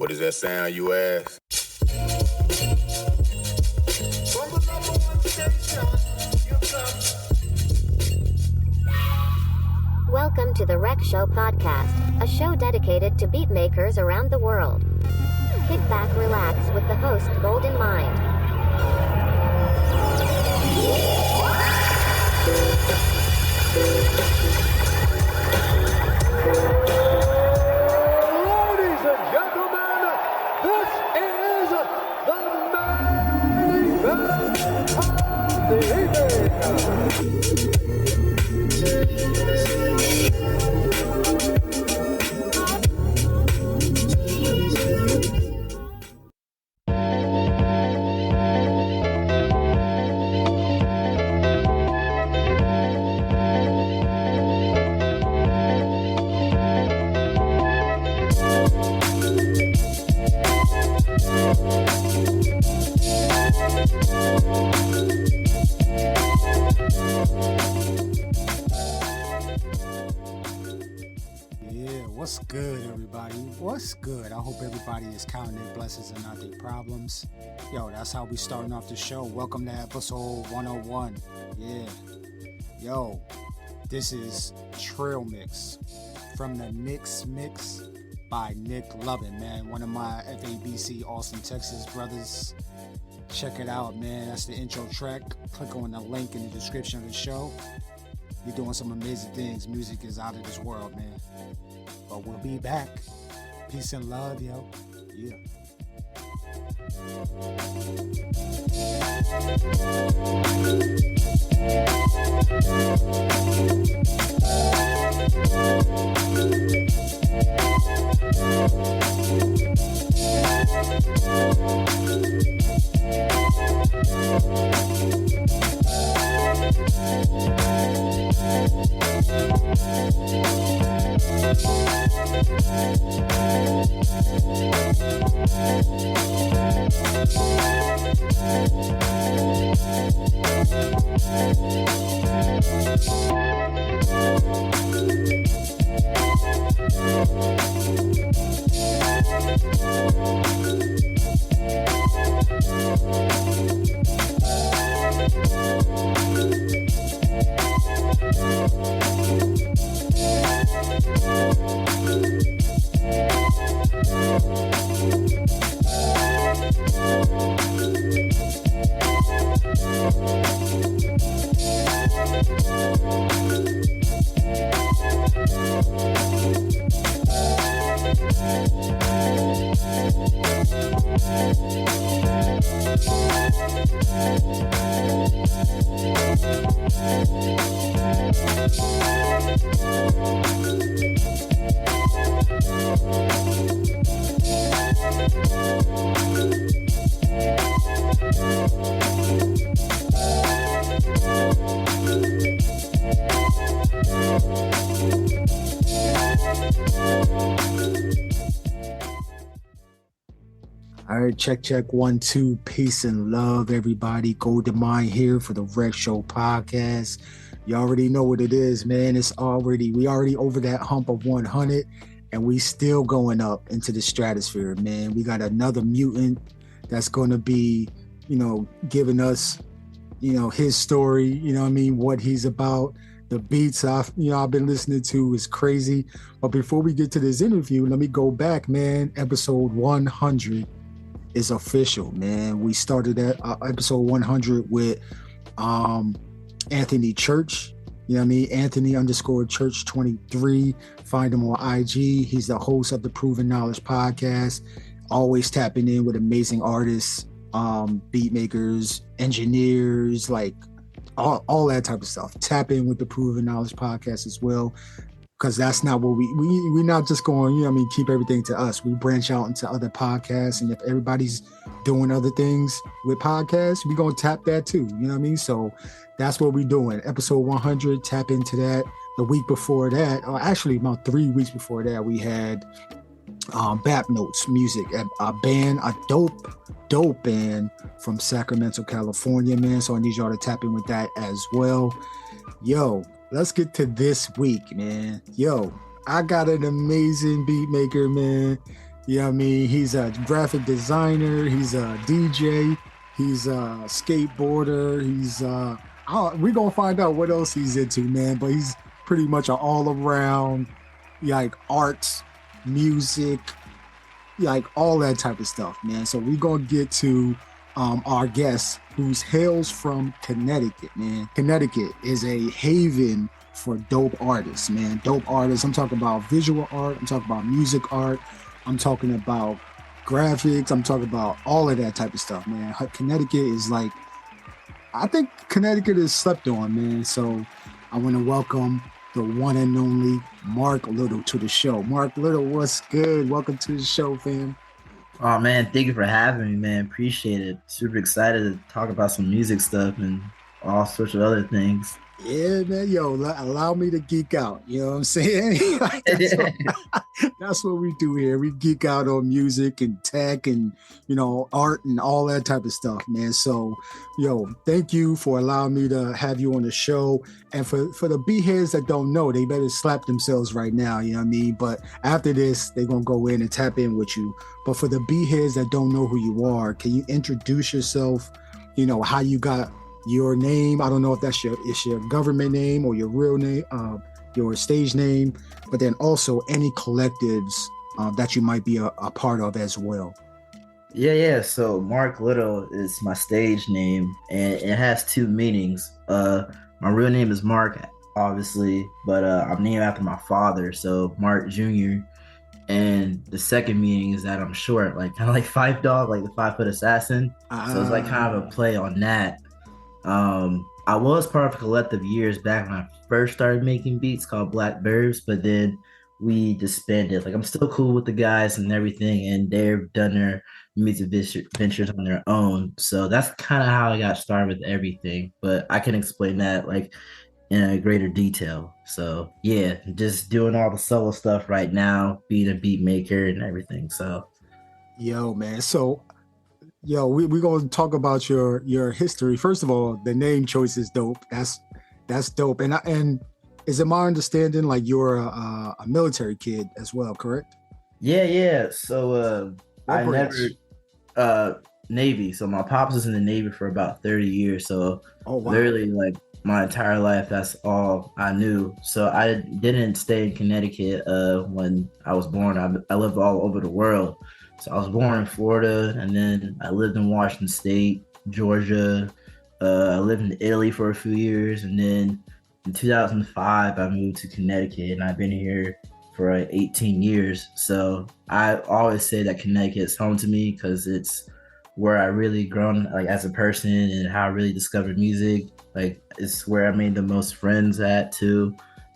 What does that sound, you ask? Welcome to the Rec Show podcast, a show dedicated to beatmakers around the world. Kick back, relax with the host, Golden Mind. Ladies and gentlemen, this is the main event of the evening. What's good, everybody? What's good? I hope everybody is counting their blessings and not their problems. Yo, that's how we starting off the show. Welcome to episode 101. Yeah. Yo, this is Trail Mix from the Knx Mix by Knxwledge, man. One of my FABC Austin, Texas brothers. Check it out, man. That's the intro track. Click on the link in the description of the show. You're doing some amazing things. Music is out of this world, man. But we'll be back. Peace and love, yo. Yeah. All right, check 1 2. Peace and love, everybody. Golden Mind here for the Rec Show podcast. You already know what it is, man. We already over that hump of 100, and we still going up into the stratosphere, man. We got another mutant that's going to be, giving us, his story. What he's about. The beats I've been listening to is crazy. But before we get to this interview, let me go back, man. Episode 100 is official, man. We started at episode 100 with Anthony Church. Anthony _Church 23. Find him on IG. He's the host of the Proven Knowledge podcast. Always tapping in with amazing artists, beat makers, engineers, like all that type of stuff. Tap in with the Proven Knowledge podcast as well, because that's not what we're not just going, keep everything to us. We branch out into other podcasts, and if everybody's doing other things with podcasts, we're going to tap that too, So that's what we're doing. Episode 100, tap into that. The week before that, or actually about 3 weeks before that, we had Bap Notes Music, a dope band from Sacramento, California, man. So I need y'all to tap in with that as well. Yo, let's get to this week, man. Yo, I got an amazing beat maker, man. Yeah, I mean, he's a graphic designer. He's a DJ. He's a skateboarder. We're gonna find out what else he's into, man. But he's pretty much an all-around, like arts, music, like all that type of stuff, man. So we're gonna get to our guest, who's hails from Connecticut, man. Connecticut is a haven for dope artists, man. Dope artists. I'm talking about visual art. I'm talking about music art. I'm talking about graphics. I'm talking about all of that type of stuff, man. Connecticut is like, I think Connecticut is slept on, man. So I want to welcome the one and only Mark Little to the show. Mark Little, what's good? Welcome to the show, fam. Oh man, thank you for having me, man. Appreciate it. Super excited to talk about some music stuff and all sorts of other things. Yeah, man, yo, allow me to geek out. You know what I'm saying? Like, that's what we do here. We geek out on music and tech and, you know, art and all that type of stuff, man. So, yo, thank you for allowing me to have you on the show. And for the B-heads that don't know, they better slap themselves right now, you know what I mean? But after this, they're going to go in and tap in with you. But for the B-heads that don't know who you are, can you introduce yourself, you know, how you got your name? I don't know if that's your government name or your real name, your stage name, but then also any collectives that you might be a part of as well. Yeah. So Mark Little is my stage name, and it has two meanings. My real name is Mark, obviously, but I'm named after my father, so Mark Jr. And the second meaning is that I'm short, like kind of like Five Dog, like the 5 foot assassin. So it's like kind of a play on that. I was part of a collective years back when I first started making beats called Blackbirds, but then we disbanded. Like I'm still cool with the guys and everything, and they've done their music ventures on their own. So that's kind of how I got started with everything. But I can explain that like in a greater detail. So yeah, just doing all the solo stuff right now, being a beat maker and everything. So yo, man. So yo, we're gonna talk about your history. First of all, the name choice is dope. That's dope. And is it my understanding like you're a military kid as well, correct? yeah. So I branch? never Navy. So my pops was in the Navy for about 30 years. So wow. literally like my entire life, that's all I knew. So I didn't stay in Connecticut when I was born. I lived all over the world. So I was born in Florida, and then I lived in Washington State, Georgia. I lived in Italy for a few years, and then in 2005, I moved to Connecticut, and I've been here for 18 years. So I always say that Connecticut is home to me because it's where I really grown like as a person and how I really discovered music. Like it's where I made the most friends at too.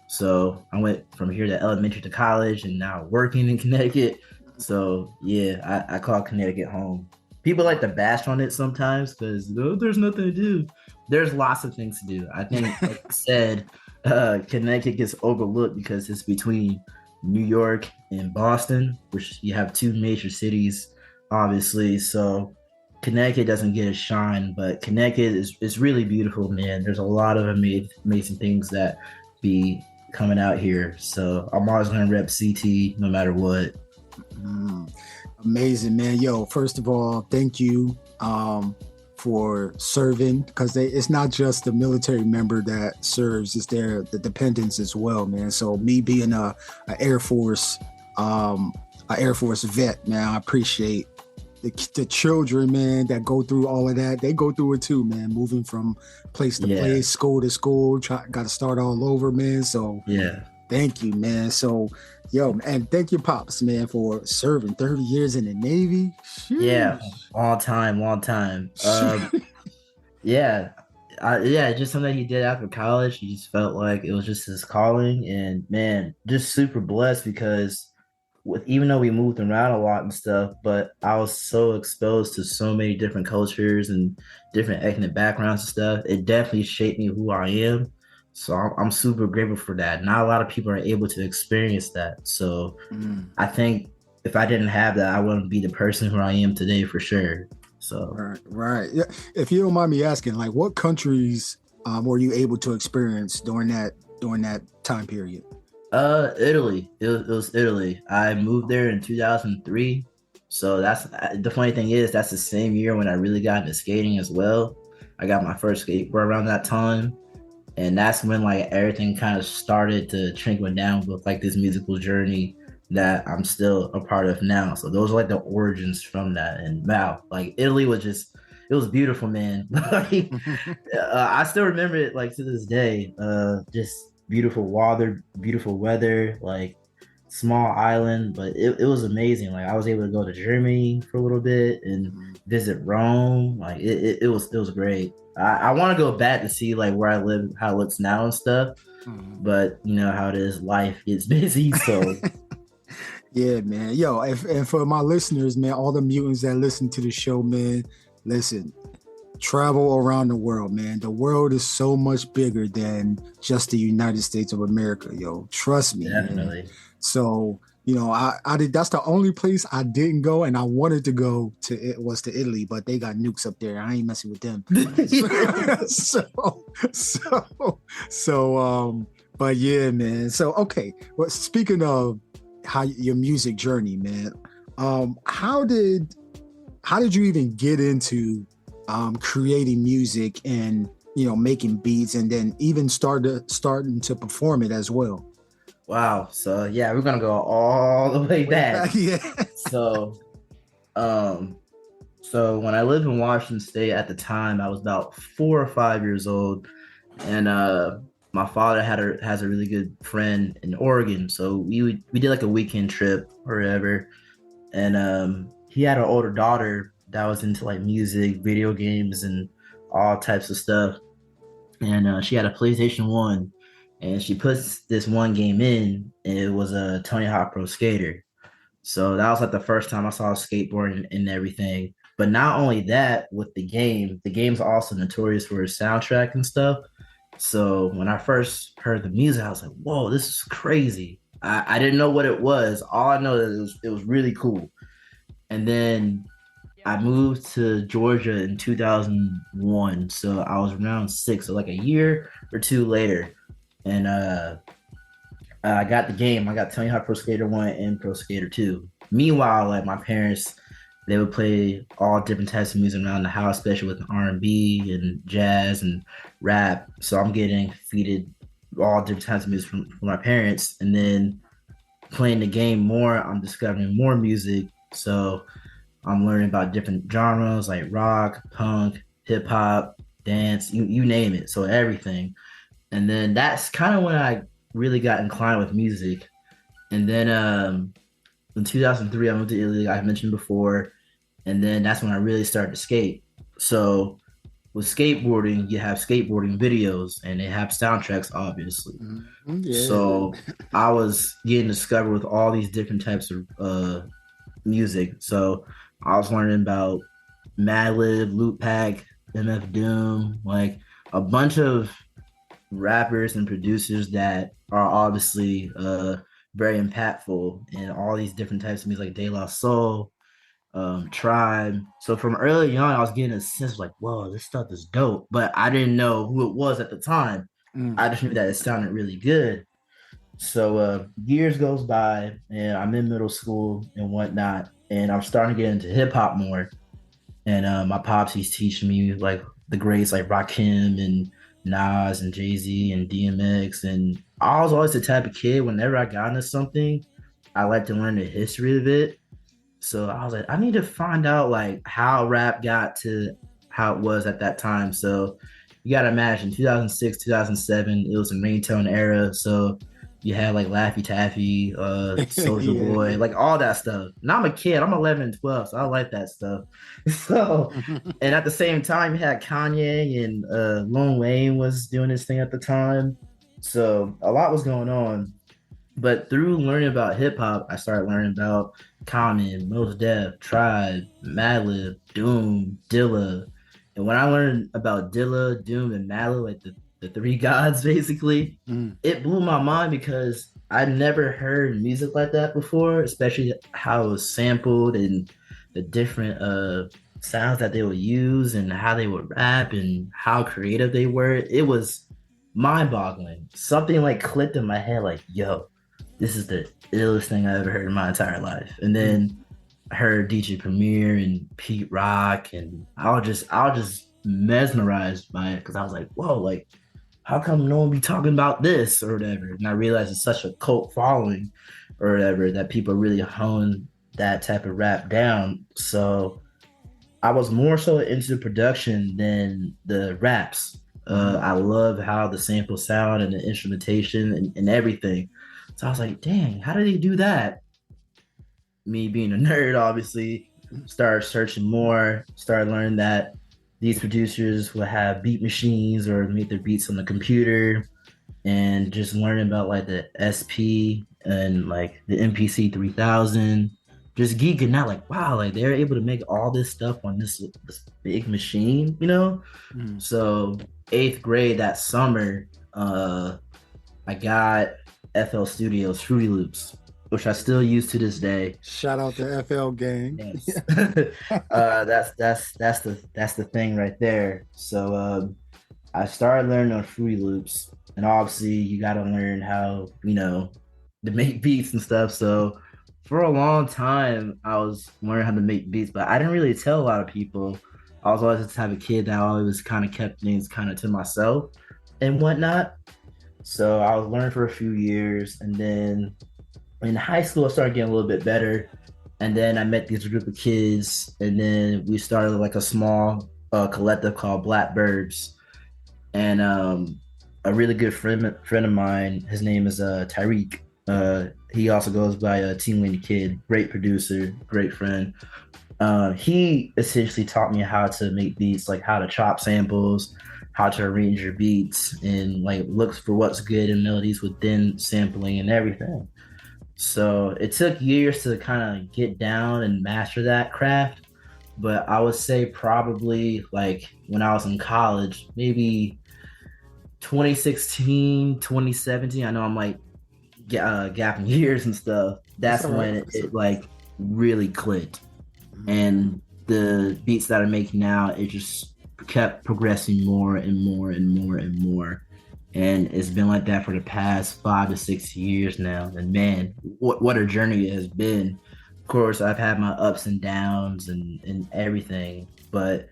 So I went from here to elementary to college, and now working in Connecticut. So yeah, I call Connecticut home. People like to bash on it sometimes because there's nothing to do. There's lots of things to do. I think, like I said, Connecticut gets overlooked because it's between New York and Boston, which you have two major cities, obviously. So Connecticut doesn't get a shine, but Connecticut is really beautiful, man. There's a lot of amazing things that be coming out here. So I'm always going to rep CT no matter what. Amazing, man. Yo, first of all, thank you for serving, because it's not just the military member that serves, it's the dependents as well, man. So me being a Air Force vet, man, I appreciate the children, man, that go through all of that. They go through it too, man, moving from place to place, school to school, got to start all over, man. So yeah, thank you, man. So yo, and thank you, Pops, man, for serving 30 years in the Navy. Sheesh. Yeah, long time. Just something he did after college. He just felt like it was just his calling, and man, just super blessed because even though we moved around a lot and stuff, but I was so exposed to so many different cultures and different ethnic backgrounds and stuff. It definitely shaped me who I am. So I'm super grateful for that. Not a lot of people are able to experience that. So I think if I didn't have that, I wouldn't be the person who I am today for sure. So right. Yeah. If you don't mind me asking, like, what countries were you able to experience during that time period? Italy. It was Italy. I moved there in 2003. So that's the funny thing is that's the same year when I really got into skating as well. I got my first skateboard around that time, and that's when like everything kind of started to trickle down with like this musical journey that I'm still a part of now. So those are like the origins from that. And wow, like Italy was just it was beautiful, man. Like I still remember it like to this day. Just beautiful weather, like small island, but it was amazing. Like I was able to go to Germany for a little bit and visit Rome. Like it was great. I want to go back to see like where I live, how it looks now and stuff. But you know how it is, life gets busy. So Yeah, man. Yo, and for my listeners, man, all the mutants that listen to the show, man, listen, travel around the world, man. The world is so much bigger than just the United States of America, yo. Trust me. definitely. Man. So, you know, I did. That's the only place I didn't go, and I wanted to go to. It was to Italy, but they got nukes up there. I ain't messing with them. But yeah, man. So okay. Well, speaking of how your music journey, man, how did you even get into creating music and making beats, and then even starting to perform it as well? Wow. So yeah, we're gonna go all the way back. Yeah. So, so when I lived in Washington State at the time, I was about 4 or 5 years old, and my father has a really good friend in Oregon. So we did like a weekend trip or whatever, and he had an older daughter that was into like music, video games, and all types of stuff, and she had a PlayStation 1. And she puts this one game in, and it was a Tony Hawk Pro Skater. So that was like the first time I saw skateboarding and everything. But not only that, with the game's also notorious for its soundtrack and stuff. So when I first heard the music, I was like, whoa, this is crazy. I didn't know what it was. All I know is it was really cool. And then I moved to Georgia in 2001. So I was around 6, so like a year or 2 later. And I got the game. I got Tony Hawk Pro Skater 1 and Pro Skater 2. Meanwhile, like my parents, they would play all different types of music around the house, especially with R&B and jazz and rap. So I'm getting feeded all different types of music from my parents. And then playing the game more, I'm discovering more music. So I'm learning about different genres like rock, punk, hip hop, dance, you name it. So everything. And then that's kind of when I really got inclined with music. And then in 2003, I moved to Italy, like I mentioned before. And then that's when I really started to skate. So with skateboarding, you have skateboarding videos and they have soundtracks, obviously. Mm-hmm. Yeah. So I was getting discovered with all these different types of music. So I was learning about Madlib, Looppack, MF Doom, like a bunch of rappers and producers that are obviously very impactful in all these different types of music, like De La Soul, Tribe. So from early on, I was getting a sense of like, whoa, this stuff is dope. But I didn't know who it was at the time. I just knew that it sounded really good. So years goes by, and I'm in middle school and whatnot, and I'm starting to get into hip hop more. And my pops, he's teaching me like the greats like Rakim and Nas and Jay-Z and DMX. And I was always the type of kid, whenever I got into something, I like to learn the history of it. So I was like, I need to find out like how rap got to how it was at that time. So you got to imagine 2006, 2007, it was a ringtone era. So you had like Laffy Taffy, Soulja Boy, like all that stuff. Now I'm a kid, I'm 11 and 12, so I like that stuff. So, and at the same time, you had Kanye and Lil Wayne was doing his thing at the time. So a lot was going on. But through learning about hip hop, I started learning about Common, Mos Def, Tribe, Madlib, Doom, Dilla. And when I learned about Dilla, Doom, and Madlib, like the 3 gods basically, it blew my mind because I'd never heard music like that before, especially how it was sampled and the different sounds that they would use and how they would rap and how creative they were. It was mind-boggling. Something like clicked in my head like, yo, this is the illest thing I ever heard in my entire life. And then I heard DJ Premier and Pete Rock, and I was just mesmerized by it because I was like, whoa, like how come no one be talking about this or whatever? And I realized it's such a cult following or whatever that people really hone that type of rap down. So I was more so into production than the raps. I love how the sample sound and the instrumentation and everything. So I was like, dang, how did they do that? Me being a nerd, obviously, started searching more, started learning that these producers will have beat machines or make their beats on the computer, and just learning about like the SP and like the MPC 3000, just geeking out like, wow, like they're able to make all this stuff on this big machine, you know? So eighth grade that summer, I got FL Studios Fruity Loops, which I still use to this day. Shout out to FL gang. Yes. That's the thing right there. So I started learning on Fruity Loops, and obviously you got to learn how, you know, to make beats and stuff. So for a long time, I was learning how to make beats, but I didn't really tell a lot of people. I was always the type of kid that always kind of kept things kind of to myself and whatnot. So I was learning for a few years, and then in high school, I started getting a little bit better. And then I met this group of kids, and then we started like a small collective called Blackbirds. And a really good friend of mine, his name is Tyreek. He also goes by Team Winnie Kid, great producer, great friend. He essentially taught me how to make beats, like how to chop samples, how to arrange your beats, and like look for what's good in melodies within sampling and everything. So it took years to kind of get down and master that craft. But I would say probably like when I was in college, maybe 2016, 2017. I know I'm like gapping years and stuff. That's when it like really clicked. And the beats that I make now, it just kept progressing more and more and more and more. And it's been like that for the past 5 to 6 years now. And man, what a journey it has been. Of course, I've had my ups and downs and everything. But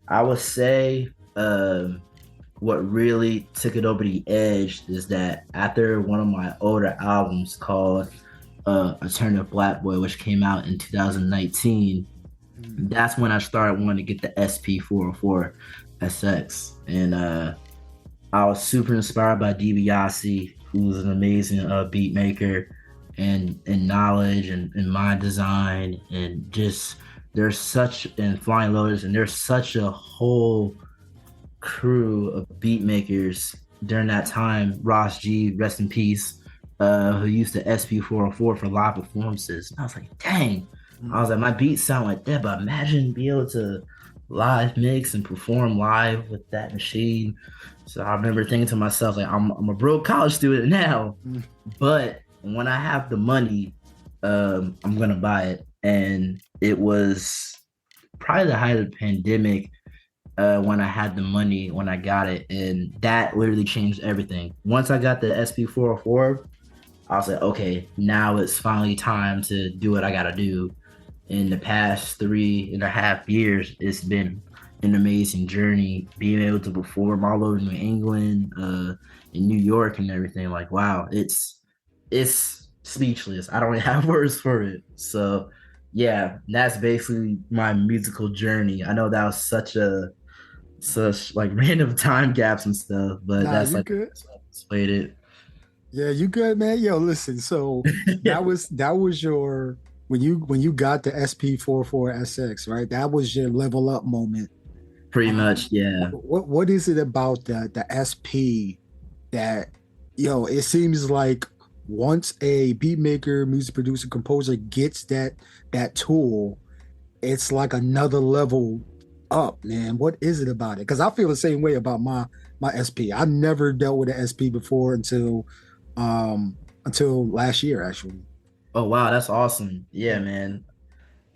I would say what really took it over the edge is that after one of my older albums called Alternative Black Boy, which came out in 2019, that's when I started wanting to get the SP404 SX. And I was super inspired by DIBIA E, who's an amazing beat maker and Knxwledge and mind design, and just there's such and Flying Lotus, and there's such a whole crew of beat makers during that time. Ras G, rest in peace, who used the SP404 for live performances. And I was like, dang. I was like, my beats sound like that, but imagine being able to live mix and perform live with that machine. So I remember thinking to myself, like, I'm a broke college student now, but when I have the money, I'm gonna buy it. And it was probably the height of the pandemic when I had the money, when I got it, and that literally changed everything. Once I got the SP404, I was like, okay, now it's finally time to do what I gotta do. In the past 3.5 years, it's been an amazing journey, being able to perform all over New England, in New York and everything. Like, wow, it's speechless. I don't really have words for it. So yeah, that's basically my musical journey. I know that was such like random time gaps and stuff, but that's like good. Explained it. Yeah, you good, man. Yo, listen. So that was your when you got the SP44SX, right? That was your level up moment. Pretty much, yeah. What is it about the SP that, it seems like once a beat maker, music producer, composer gets that tool, it's like another level up, man. What is it about it? Because I feel the same way about my SP. I never dealt with an SP before until last year, actually. Oh wow, that's awesome. Yeah, man.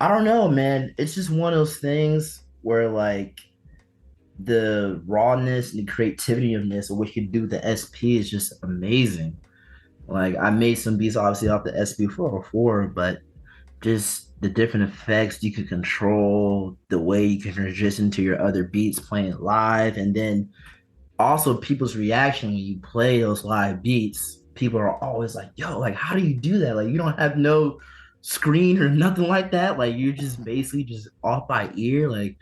I don't know, man. It's just one of those things where like the rawness and the creativity of this, of what you can do with the SP is just amazing. Like I made some beats obviously off the SP404, but just the different effects you could control, the way you can transition to your other beats playing live, and then also people's reaction when you play those live beats. People are always like, "Yo, like how do you do that? Like you don't have no screen or nothing like that. Like you're just basically just off by ear. Like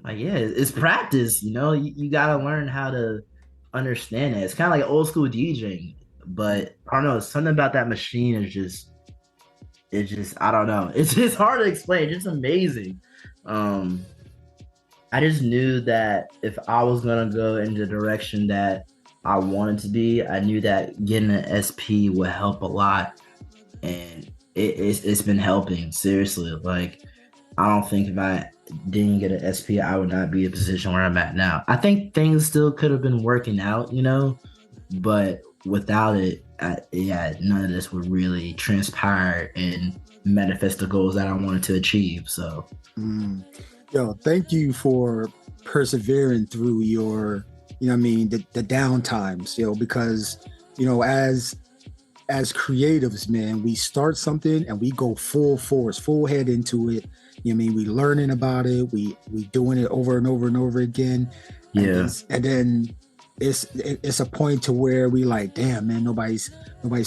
yeah, it's practice. You gotta learn how to understand that. It's kind of like old school DJing, but I don't know. Something about that machine is just it's just I don't know. It's just hard to explain. It's just amazing. Um, I just knew that if I was gonna go in the direction that I wanted to be, I knew that getting an SP would help a lot, and it's been helping seriously. Like I don't think if I didn't get an SP, I would not be in the position where I'm at now. I think things still could have been working out, but without it, yeah, none of this would really transpire and manifest the goals that I wanted to achieve. So, Yo, thank you for persevering through your, the down times, because, as creatives, man, we start something and we go full force, full head into it. We learning about it, we doing it over and over and over again. yeah. And then it's a point to where we like, damn, man, nobody's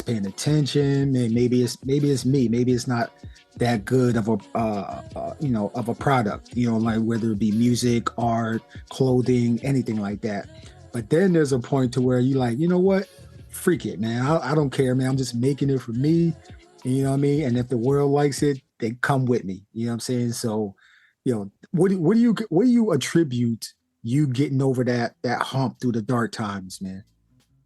paying attention. Man, maybe it's me. Maybe it's not that good of a of a product. Like whether it be music, art, clothing, anything like that. But then there's a point to where you like, you know what? Freak it, man. I don't care, man. I'm just making it for me. You know what I mean? And if the world likes it, they come with me. You know what I'm saying? So, what do you attribute you getting over that hump through the dark times, man?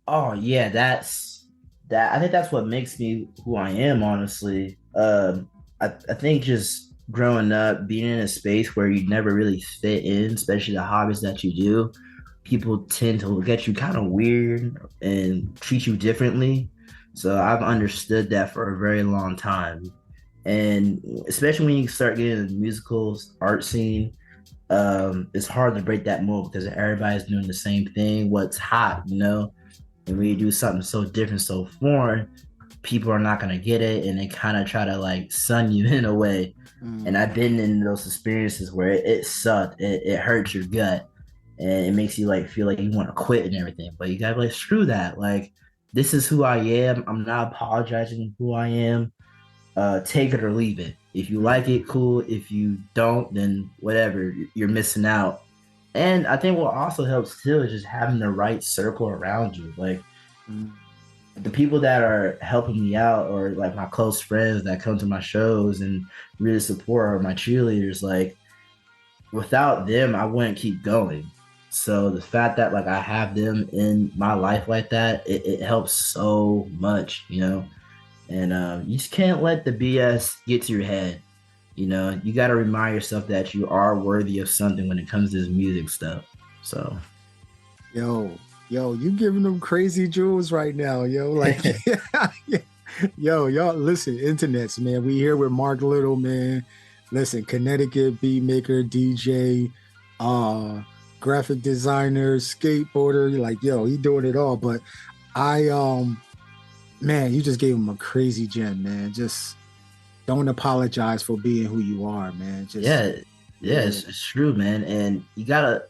Oh yeah, that's that. I think that's what makes me who I am, honestly. I think just growing up, being in a space where you never really fit in, especially the hobbies that you do, people tend to look at you kind of weird and treat you differently. So I've understood that for a very long time. And especially when you start getting into the musical art scene, it's hard to break that mold because everybody's doing the same thing, what's hot, And when you do something so different, so foreign, people are not going to get it, and they kind of try to like sun you in a way. And I've been in those experiences where it sucked, it hurts your gut, and it makes you like feel like you want to quit and everything. But you gotta be like, screw that. Like, this is who I am. I'm not apologizing who I am. Take it or leave it. If you like it, cool. If you don't, then whatever. You're missing out. And I think what also helps too is just having the right circle around you. Like the people that are helping me out, or like my close friends that come to my shows and really support, are my cheerleaders. Like without them, I wouldn't keep going. So the fact that like I have them in my life like that, it helps so much, And you just can't let the BS get to your head. You got to remind yourself that you are worthy of something when it comes to this music stuff. So, yo, you giving them crazy jewels right now, yo. Like, yo, y'all listen, internets, man. We here with Mark Little, man. Listen, Connecticut beatmaker, DJ, graphic designer, skateboarder. Like, yo, he doing it all. But man, you just gave him a crazy gem, man. Just don't apologize for being who you are, man. Just it's true, man. And you gotta.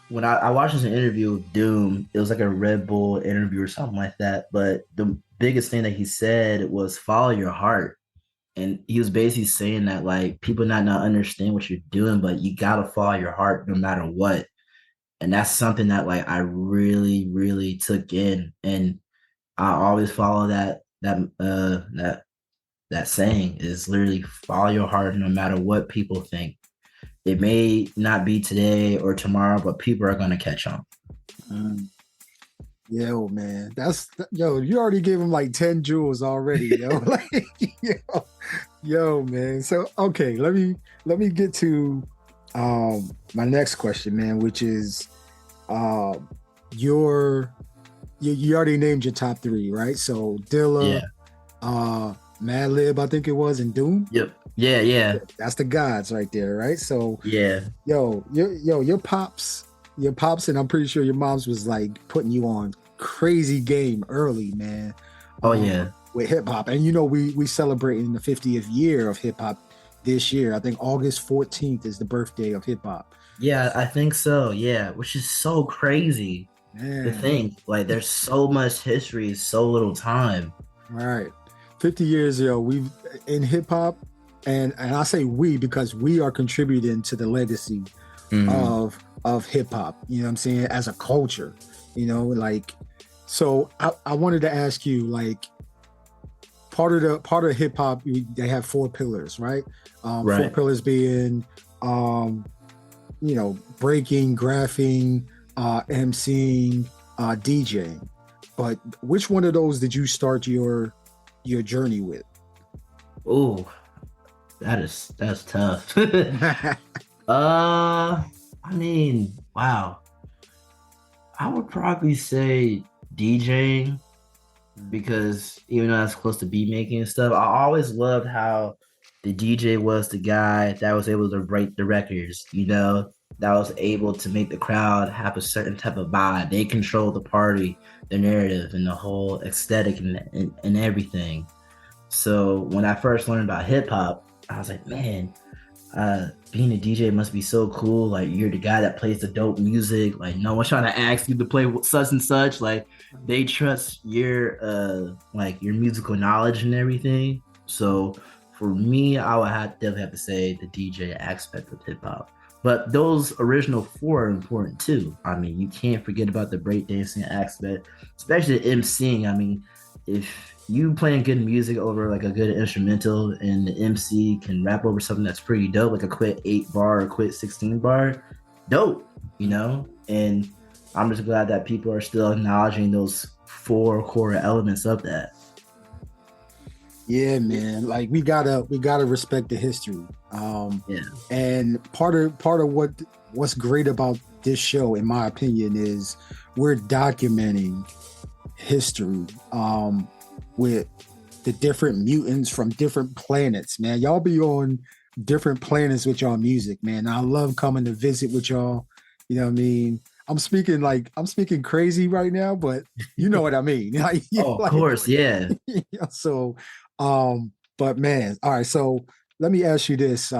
When I watched this interview with Doom, it was like a Red Bull interview or something like that. But the biggest thing that he said was follow your heart. And he was basically saying that like people not understand what you're doing, but you gotta follow your heart no matter what. And that's something that like I really, really took in. And I always follow that saying is literally follow your heart no matter what people think. It may not be today or tomorrow, but people are gonna catch on. Yo, man, you already gave him like 10 jewels already, yo. Like, yo, man. So okay, let me get to my next question, man, which is you already named your top 3, right? So Dilla, Madlib, I think it was, and Doom. Yep. Yeah. That's the gods right there, right? So yeah. Your pops, and I'm pretty sure your mom's was like putting you on crazy game early, man. Oh yeah. With hip hop. And we celebrating the 50th year of hip hop this year. I think August 14th is the birthday of hip hop. Yeah, I think so. Yeah, which is so crazy to think. Like, there's so much history, so little time. Right. 50 years ago, we've in hip hop, and I say we because we are contributing to the legacy of hip hop. You know what I'm saying? As a culture, like. So I wanted to ask you, like, part of hip hop, they have 4 pillars, right? Right. 4 pillars being, breaking, graphing, MCing, DJing. But which one of those did you start your journey with? Oh, that's tough. I mean, wow. I would probably say DJing, because even though that's close to beat making and stuff, I always loved how the DJ was the guy that was able to break the records, that was able to make the crowd have a certain type of vibe. They control the party, the narrative, and the whole aesthetic and everything. So when I first learned about hip hop, I was like, man, being a DJ must be so cool. Like, you're the guy that plays the dope music. Like, no one's trying to ask you to play such and such. Like, they trust your your musical knowledge and everything. So for me, I would definitely have to say the DJ aspect of hip hop. But those original 4 are important too. I mean, you can't forget about the breakdancing aspect, especially MCing. I mean, if you playing good music over like a good instrumental and the MC can rap over something that's pretty dope, like a quick 8-bar or quick 16-bar, dope, And I'm just glad that people are still acknowledging those 4 core elements of that. Yeah, man. Like, we gotta respect the history. And part of what's great about this show, in my opinion, is we're documenting history with the different mutants from different planets, man. Y'all be on different planets with y'all music, man. I love coming to visit with y'all. You know what I mean? I'm speaking crazy right now, but you know what I mean. Of course, yeah. So, but man, all right. So let me ask you this: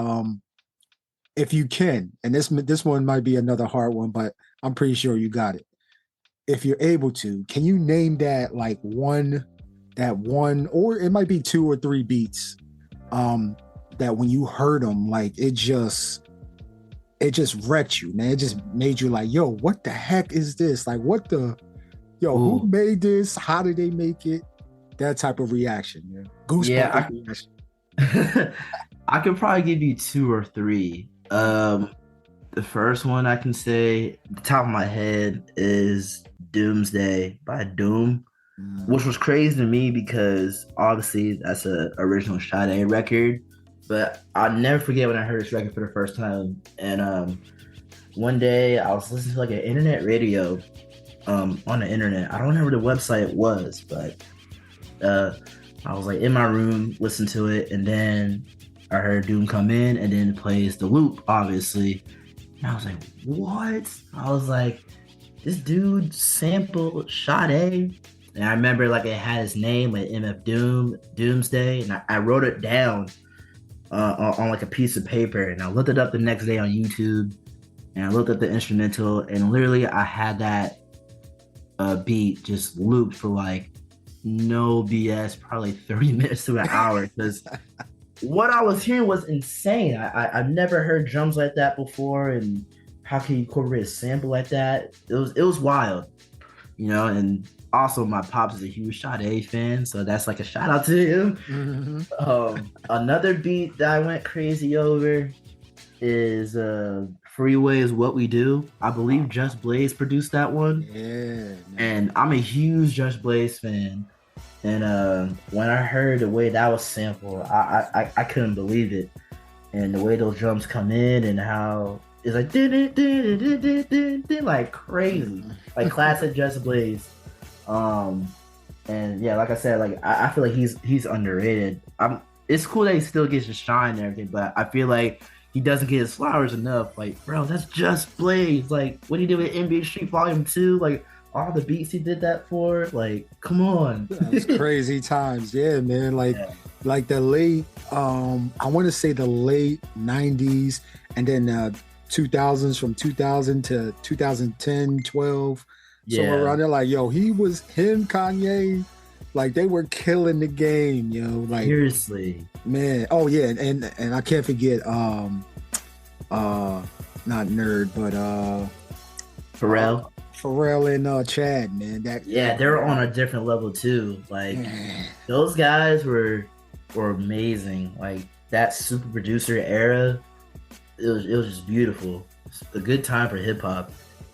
if you can, and this one might be another hard one, but I'm pretty sure you got it. If you're able to, can you name that one, or it might be 2 or 3 beats, that when you heard them, like, it just wrecked you, man. It just made you like, yo, what the heck is this? Like, who made this? How did they make it? That type of reaction, man. Goosebumps reaction. I could probably give you 2 or 3. The first one I can say, the top of my head, is Doomsday by Doom, which was crazy to me because obviously that's an original Sade record. But I'll never forget when I heard this record for the first time. And one day I was listening to like an internet radio on the internet. I don't remember the website it was, but I was like in my room listening to it, and then I heard Doom come in, and then it plays the loop, obviously. And I was like, what? I was like, this dude sampled Sade. And I remember like it had his name, like MF Doomsday, and I wrote it down on like a piece of paper, and I looked it up the next day on YouTube, and I looked at the instrumental, and literally I had that beat just looped for like no BS, probably 30 minutes to an hour, because what I was hearing was insane. I've never heard drums like that before, and how can you incorporate a sample like that? It was wild, and also my pops is a huge Sade fan, so that's like a shout out to him. Mm-hmm. Another beat that I went crazy over is Freeway is What We Do. I believe Just Blaze produced that one. Yeah. And I'm a huge Just Blaze fan. And when I heard the way that was sampled, I couldn't believe it. And the way those drums come in and how it's like like crazy, like classic Just Blaze. And yeah, like I said, like I feel like he's underrated. It's cool that he still gets to shine and everything, but I feel like he doesn't get his flowers enough. Like, bro, that's Just Blaze. Like, what he did with NBA Street Volume 2, like all the beats he did that for. Like, come on. That's crazy times. Yeah, man. Like the late, I want to say the late 90s and then 2000s, from 2000 to 2010, 12. Somewhere around there. Like, yo, him, Kanye, like they were killing the game, yo. Like, seriously. Man. Oh yeah, and I can't forget not Nerd, but Pharrell and Chad, man. They're on a different level too. Like, those guys were amazing. Like, that super producer era, it was just beautiful. It's a good time for hip hop.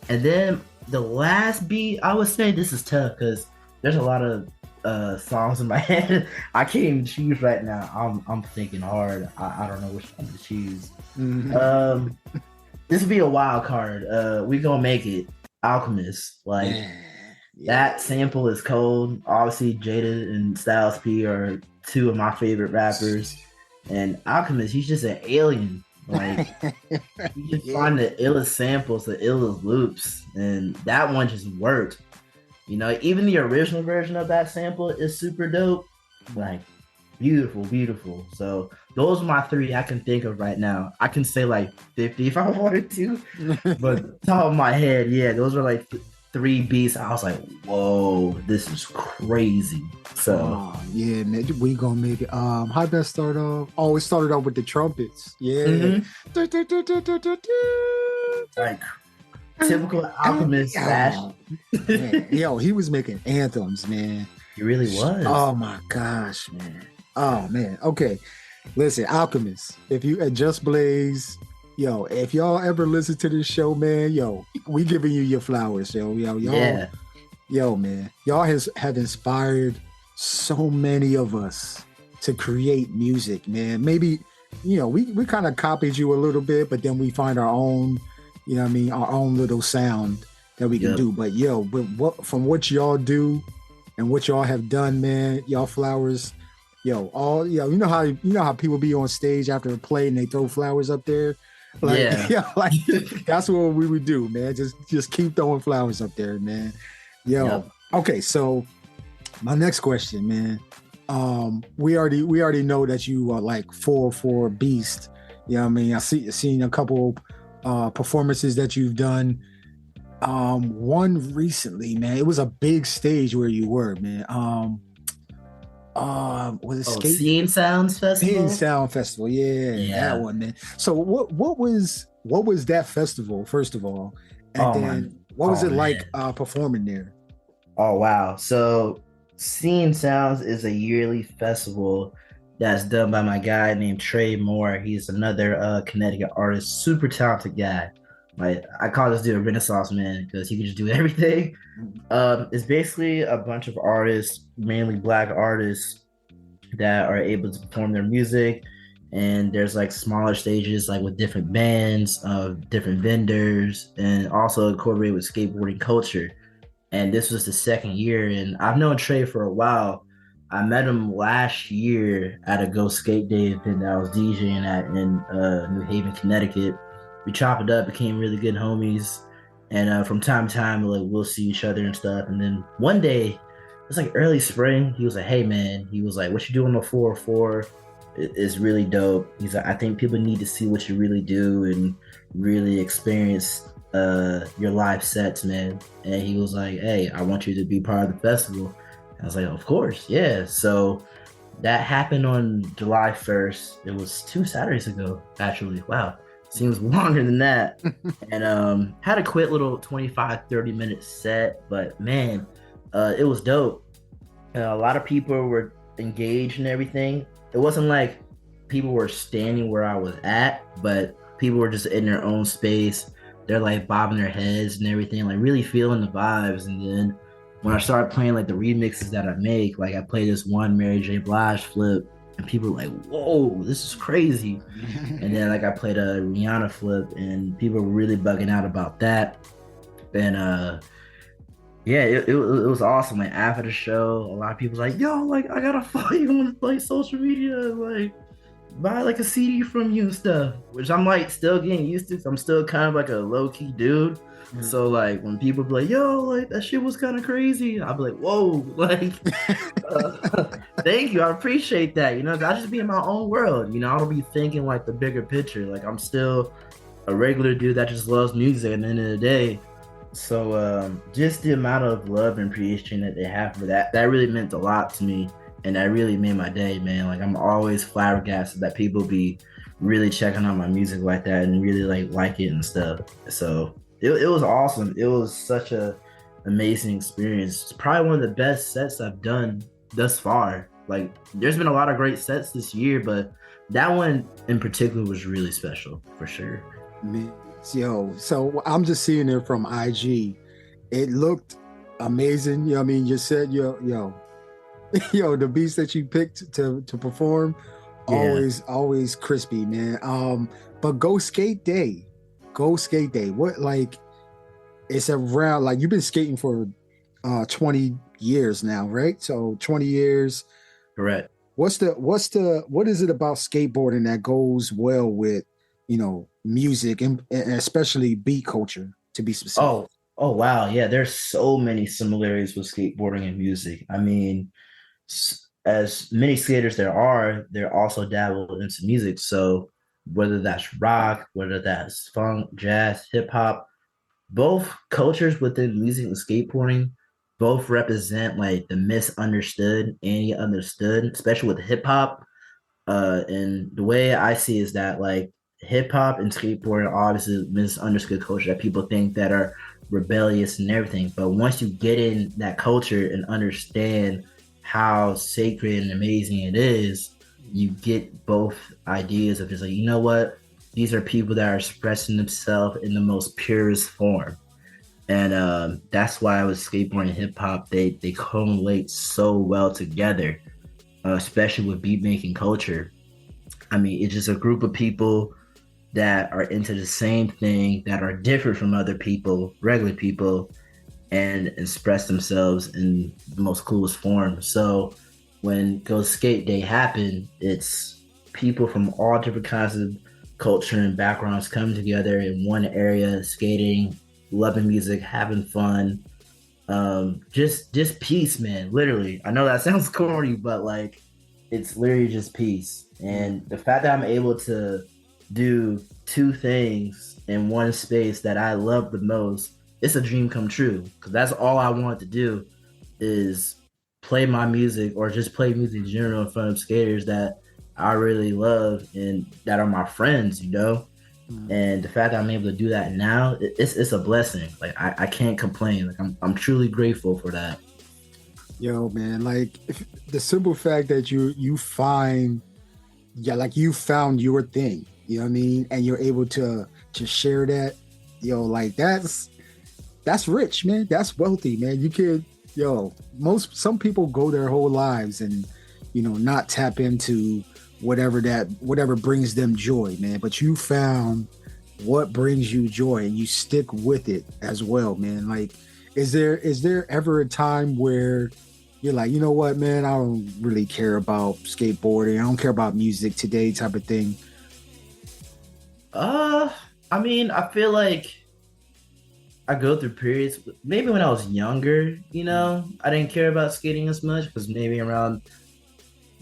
And then the last beat, I would say this is tough because there's a lot of songs in my head. I can't even choose right now. I'm thinking hard. I don't know which one to choose. Mm-hmm. This would be a wild card. We Gonna Make It, Alchemist. Like, that sample is cold. Obviously, Jada and Styles P are two of my favorite rappers. And Alchemist, he's just an alien. Like, you just find the illest samples, the illest loops, and that one just worked. You know, even the original version of that sample is super dope. Like, beautiful, beautiful. So those are my three I can think of right now. I can say like 50 if I wanted to, but top of my head, those are like three beats. I was like, whoa, this is crazy. So yeah, man, we gonna make it. How'd that start off? Oh, it started off with the trumpets. Yeah. Mm-hmm. Like, typical Alchemist fashion. Yo, he was making anthems, man. He really was. Oh my gosh, man. Oh man. Okay, listen, Alchemist. If you at Just Blaze, yo, if y'all ever listen to this show, man, yo, we giving you your flowers, y'all. Yo, man, y'all have inspired so many of us to create music, man. Maybe, you know, we kind of copied you a little bit, but then we find our own, you know what I mean, our own little sound that we can do. But yo, from what y'all do and what y'all have done, man, y'all flowers, you know how people be on stage after a play and they throw flowers up there. Like, like that's what we would do, man. Just keep throwing flowers up there, man. Yo. Okay, so my next question, man. We already know that you are like 4 beast. You know what I mean? Seen a couple performances that you've done. One recently, man. It was a big stage where you were, man. Was it Scene Sounds Festival? Scene Sound Festival, yeah, that one, man. So what was that festival, first of all? And then what was it like performing there? Oh wow. So Scene Sounds is a yearly festival that's done by my guy named Trey Moore. He's another Connecticut artist, super talented guy. Like, I call this dude a Renaissance man because he can just do everything. It's basically a bunch of artists, mainly Black artists, that are able to perform their music. And there's like smaller stages, like with different bands, different vendors, and also incorporated with skateboarding culture. And this was the second year, and I've known Trey for a while. I met him last year at a Go Skate Day event that I was DJing at in New Haven, Connecticut. We chopped it up, became really good homies, and from time to time, like, we'll see each other and stuff. And then one day, it was like early spring. He was like, "Hey man," he was like, "What you doing on the 404? It's really dope." He's like, "I think people need to see what you really do and really experience your live sets, man." And he was like, "Hey, I want you to be part of the festival." I was like, "Of course, yeah." So that happened on July 1st. It was 2 Saturdays ago, actually. Wow. Seems longer than that. And had a quick little 25-30 minute set, but man, it was dope. A lot of people were engaged and everything. It wasn't like people were standing where I was at, but people were just in their own space. They're like bobbing their heads and everything, like really feeling the vibes. And then when I started playing like the remixes that I make, like I played this one Mary J. Blige flip, and people were like, "Whoa, this is crazy." And then like I played a Rihanna flip, and people were really bugging out about that. And it was awesome. Like after the show, a lot of people was like, "Yo, like I gotta follow you on like social media." Like, buy like a CD from you and stuff, which I'm like still getting used to. So I'm still kind of like a low key dude. So like when people be like, yo, like that shit was kind of crazy, I'll be like, whoa, like thank you, I appreciate that. You know, I just be in my own world. You know, I don't be thinking like the bigger picture. Like I'm still a regular dude that just loves music at the end of the day. So just the amount of love and appreciation that they have for that really meant a lot to me. And that really made my day, man. Like I'm always flabbergasted that people be really checking out my music like that and really like it and stuff. So it was awesome. It was such a amazing experience. It's probably one of the best sets I've done thus far. Like there's been a lot of great sets this year, but that one in particular was really special for sure. Man, yo, so I'm just seeing it from IG. It looked amazing. You know what I mean? You said yo, the beats that you picked to perform, always crispy, man. But Go Skate Day. What, like, it's around, like, you've been skating for 20 years now, right? So 20 years. Correct. What is it about skateboarding that goes well with, you know, music and especially beat culture, to be specific? Oh wow, yeah, there's so many similarities with skateboarding and music. I mean, as many skaters they're also dabbled into music. So whether that's rock, whether that's funk, jazz, hip hop, both cultures within music and skateboarding both represent like the misunderstood and the understood, especially with hip hop. And the way I see is that like hip hop and skateboarding are obviously misunderstood culture that people think that are rebellious and everything. But once you get in that culture and understand how sacred and amazing it is, you get both ideas of just like, you know what, these are people that are expressing themselves in the most purest form. And that's why with skateboarding and hip hop, they correlate so well together, especially with beat making culture. I mean, it's just a group of people that are into the same thing, that are different from other people, regular people, and express themselves in the most coolest form. So when Go Skate Day happened, it's people from all different kinds of culture and backgrounds coming together in one area, skating, loving music, having fun. Just peace, man. Literally. I know that sounds corny, but like it's literally just peace. And the fact that I'm able to do two things in one space that I love the most, it's a dream come true. Because that's all I want to do is play my music or just play music in general in front of skaters that I really love and that are my friends, you know? And the fact that I'm able to do that now, it's a blessing. Like I can't complain. Like I'm truly grateful for that. Yo, man, like the simple fact that you found your thing, you know what I mean, and you're able to share that, yo, like that's rich, man. That's wealthy, man. You could, some people go their whole lives and, you know, not tap into whatever brings them joy, man. But you found what brings you joy and you stick with it as well, man. Like, is there ever a time where you're like, you know what, man, I don't really care about skateboarding, I don't care about music today, type of thing? I mean, I feel like I go through periods. Maybe when I was younger, you know, I didn't care about skating as much because maybe around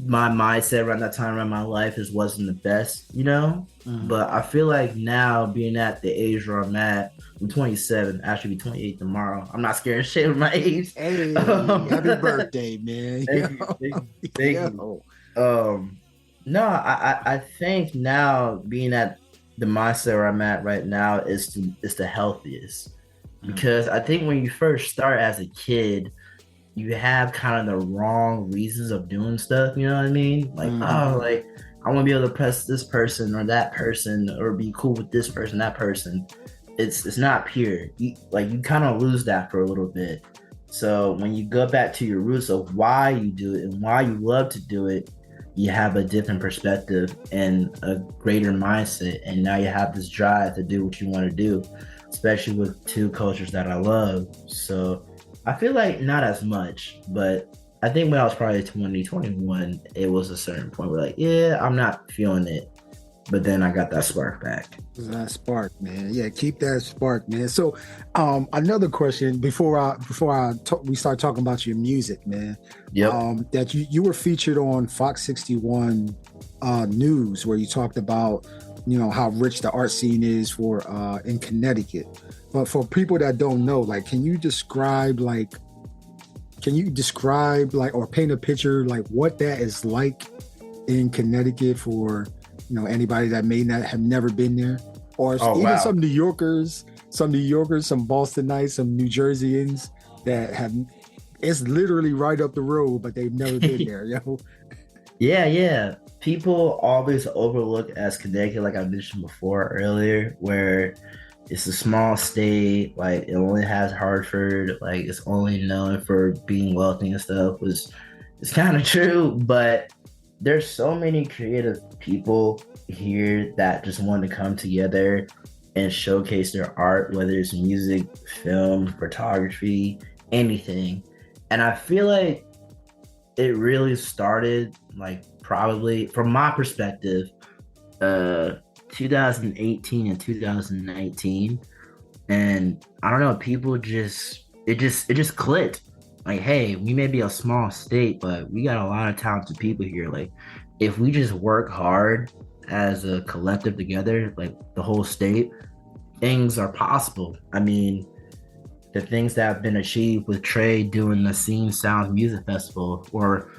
my mindset around that time around my life wasn't the best, you know. But I feel like now, being at the age where I'm at, I'm 27, actually be 28 tomorrow. I'm not scared of shit with my age. Hey, happy birthday, man. Thank you. No, I think now, being at the mindset where I'm at right now is the healthiest. Because I think when you first start as a kid, you have kind of the wrong reasons of doing stuff, you know what I mean? Like, oh, like I want to be able to press this person or that person or be cool with this person, that person. It's not pure. You kind of lose that for a little bit. So when you go back to your roots of why you do it and why you love to do it, you have a different perspective and a greater mindset. And now you have this drive to do what you want to do, especially with two cultures that I love. So I feel like not as much, but I think when I was probably 2021, it was a certain point where like, yeah, I'm not feeling it. But then I got that spark back. That spark, man. Yeah, keep that spark, man. So, another question before we start talking about your music, man. Yep. That you were featured on Fox 61 News, where you talked about, you know, how rich the art scene is for in Connecticut. But for people that don't know, like, can you describe or paint a picture like what that is like in Connecticut for, you know, anybody that may not have never been there, or even some New Yorkers, some Bostonites, some New Jerseyans that have, it's literally right up the road, but they've never been there, you know? Yeah. People always overlook as Connecticut, like I mentioned before earlier, where it's a small state, like it only has Hartford, like it's only known for being wealthy and stuff. It's kind of true, but there's so many creative people here that just want to come together and showcase their art, whether it's music, film, photography, anything. And I feel like it really started, like, probably from my perspective, 2018 and 2019. And I don't know, people it just clicked. Like, hey, we may be a small state, but we got a lot of talented people here. Like, if we just work hard as a collective together, like the whole state, things are possible. I mean, the things that have been achieved with Trey doing the Scene Sounds Music Festival, or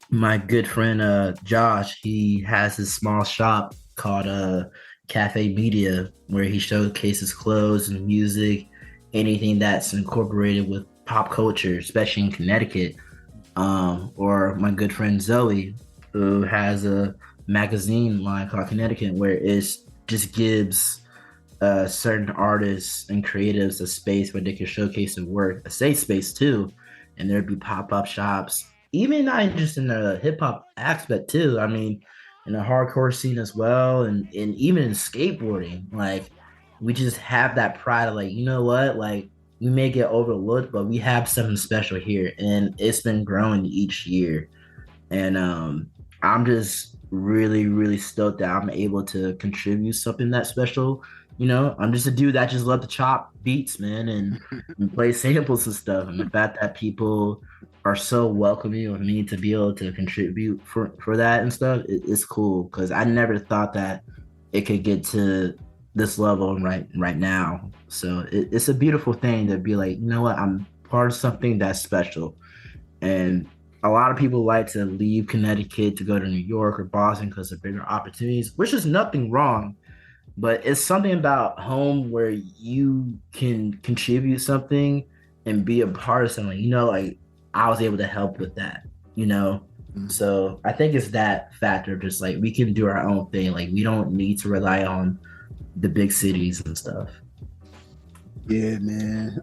my good friend Josh, he has his small shop called Cafe Media, where he showcases clothes and music, anything that's incorporated with pop culture, especially in Connecticut. Or my good friend Zoe, who has a magazine line called Connecticut, where it just gives certain artists and creatives a space where they can showcase their work, a safe space too. And there'd be pop-up shops, even not just in the hip-hop aspect too. I mean, in the hardcore scene as well, and even in skateboarding. Like, we just have that pride of, like, you know what, like, we may get overlooked, but we have something special here, and it's been growing each year. And I'm just really, really stoked that I'm able to contribute something that special. You know, I'm just a dude that just love to chop beats, man, and play samples and stuff. And the fact that people are so welcoming of me to be able to contribute for that and stuff, it's cool, because I never thought that it could get to this level right now. So it's a beautiful thing to be like, you know what, I'm part of something that's special. And a lot of people like to leave Connecticut to go to New York or Boston because of bigger opportunities, which is nothing wrong. But it's something about home where you can contribute something and be a part of something. You know, like, I was able to help with that, you know? Mm-hmm. So I think it's that factor, just like we can do our own thing. Like, we don't need to rely on the big cities and stuff. Yeah, man.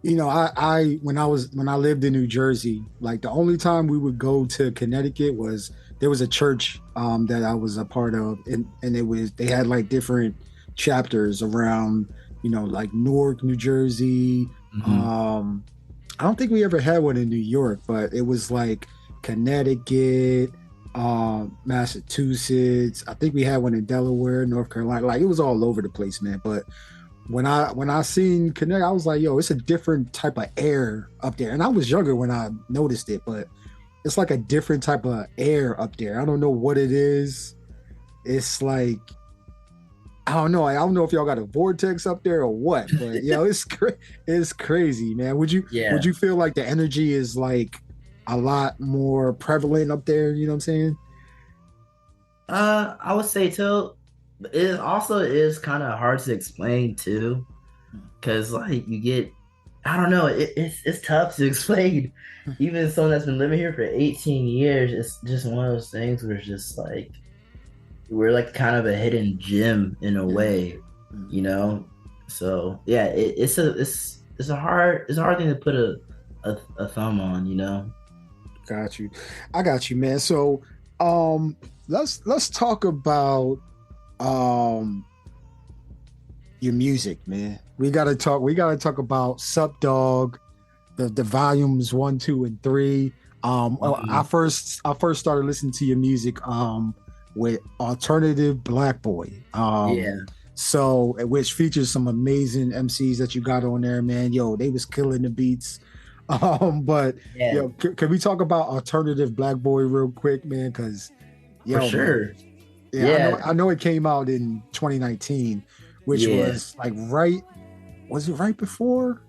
You know, I when I lived in New Jersey, like, the only time we would go to Connecticut was, there was a church that I was a part of, and they had like different chapters around, you know, like Newark, New Jersey. Mm-hmm. I don't think we ever had one in New York, but it was like Connecticut, Massachusetts. I think we had one in Delaware, North Carolina. Like, it was all over the place, man. But when I seen Connecticut, I was like, yo, it's a different type of air up there. And I was younger when I noticed it, but it's like a different type of air up there. I don't know what it is. It's like, I don't know. I don't know if y'all got a vortex up there or what, but yo, it's crazy, man. Would you feel like the energy is like a lot more prevalent up there? You know what I'm saying? I would say too. It also is kind of hard to explain too, because like you get, I don't know, it's tough to explain. Even someone that's been living here for 18 years, it's just one of those things where it's just like, we're like kind of a hidden gem in a way, you know? So yeah, it's a hard thing to put a thumb on, you know? Got you. I got you, man. So let's talk about your music, man. We gotta talk about Sup Dog, the volumes 1, 2, and 3. I first started listening to your music with Alternative Black Boy. Yeah, So which features some amazing MCs that you got on there, man. Yo, they was killing the beats. But yeah, yo, can we talk about Alternative Black Boy real quick, man? Because for yo, sure. man, yeah, Yeah, I know it came out in 2019, which yeah, was like was it right before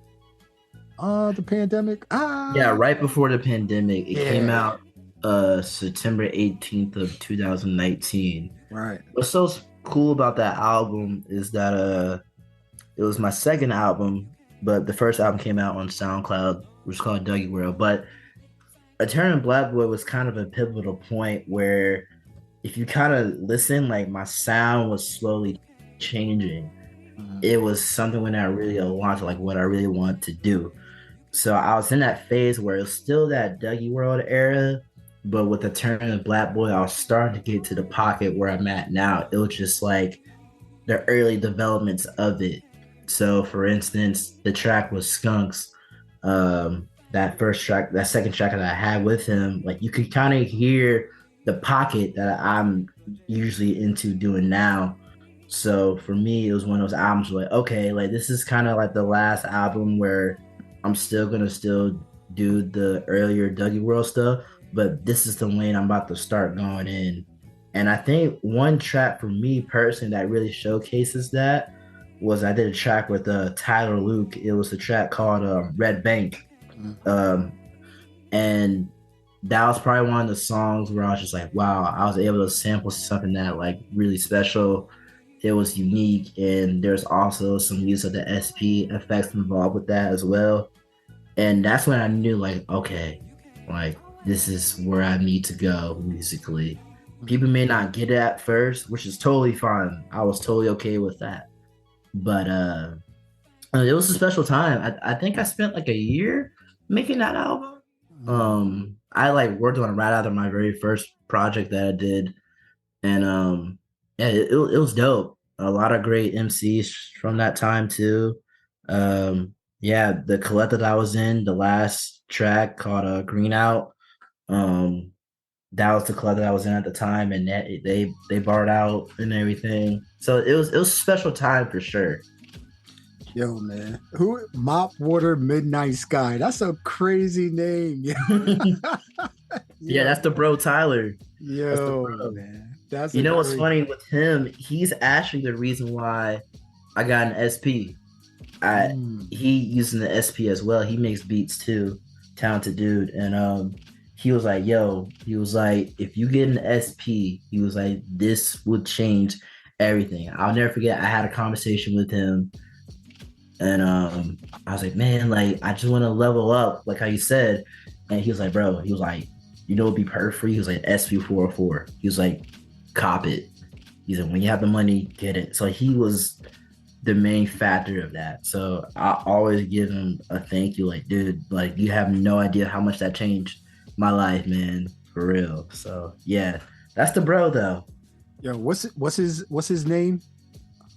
the pandemic? yeah. Right before the pandemic, it came Yeah, out September 18th of 2019. right. What's so cool about that album is that it was my second album, but the first album came out on SoundCloud, which is called Dougie World. But Eternal Black Boy was kind of a pivotal point where if you kind of listen, like my sound was slowly changing. It was something when I really aligned to like what I really want to do. So I was in that phase where it was still that Dougie World era, but with the turn of Black Boy, I was starting to get to the pocket where I'm at now. It was just like the early developments of it. So for instance, the track was Skunks. That first track, that second track that I had with him, like you could kind of hear the pocket that I'm usually into doing now. So for me, it was one of those albums where like, okay, like this is kind of like the last album where I'm still gonna still do the earlier Dougie World stuff, but this is the lane I'm about to start going in. And I think one track for me personally that really showcases that was I did a track with Tyler Luke. It was a track called Red Bank. Um, and that was probably one of the songs where I was just like, wow, I was able to sample something that like really special. It was unique, and there's also some use of the SP effects involved with that as well. And that's when I knew, like, okay, like this is where I need to go musically. People may not get it at first, which is totally fine. I was totally okay with that. But it was a special time. I think I spent like a year making that album. I like worked on it right after my very first project that I did, and yeah, it was dope. A lot of great MCs from that time too. Yeah, the collective that I was in, the last track called Green Out. Um, that was the club that I was in at the time, and that they barred out and everything. So it was a special time for sure. Yo, man. Who Mop Water Midnight Sky? That's a crazy name. Yeah, that's the bro Tyler. That's the Yo, bro. man. That's You know what's crazy. funny with him? He's actually the reason why I got an SP. He using the SP as well. He makes beats too. Talented dude. And he was like, yo, he was like, if you get an SP, he was like, this would change everything. I'll never forget, I had a conversation with him, and I was like, man, like I just want to level up, like how you said. And he was like, bro, he was like, you know what'd be perfect for you? He was like, SP404. He was like, cop it. He said, when you have the money, get it. So he was the main factor of that. So I always give him a thank you, like, dude, like you have no idea how much that changed my life, man, for real. So yeah, that's the bro though. Yo, what's his name?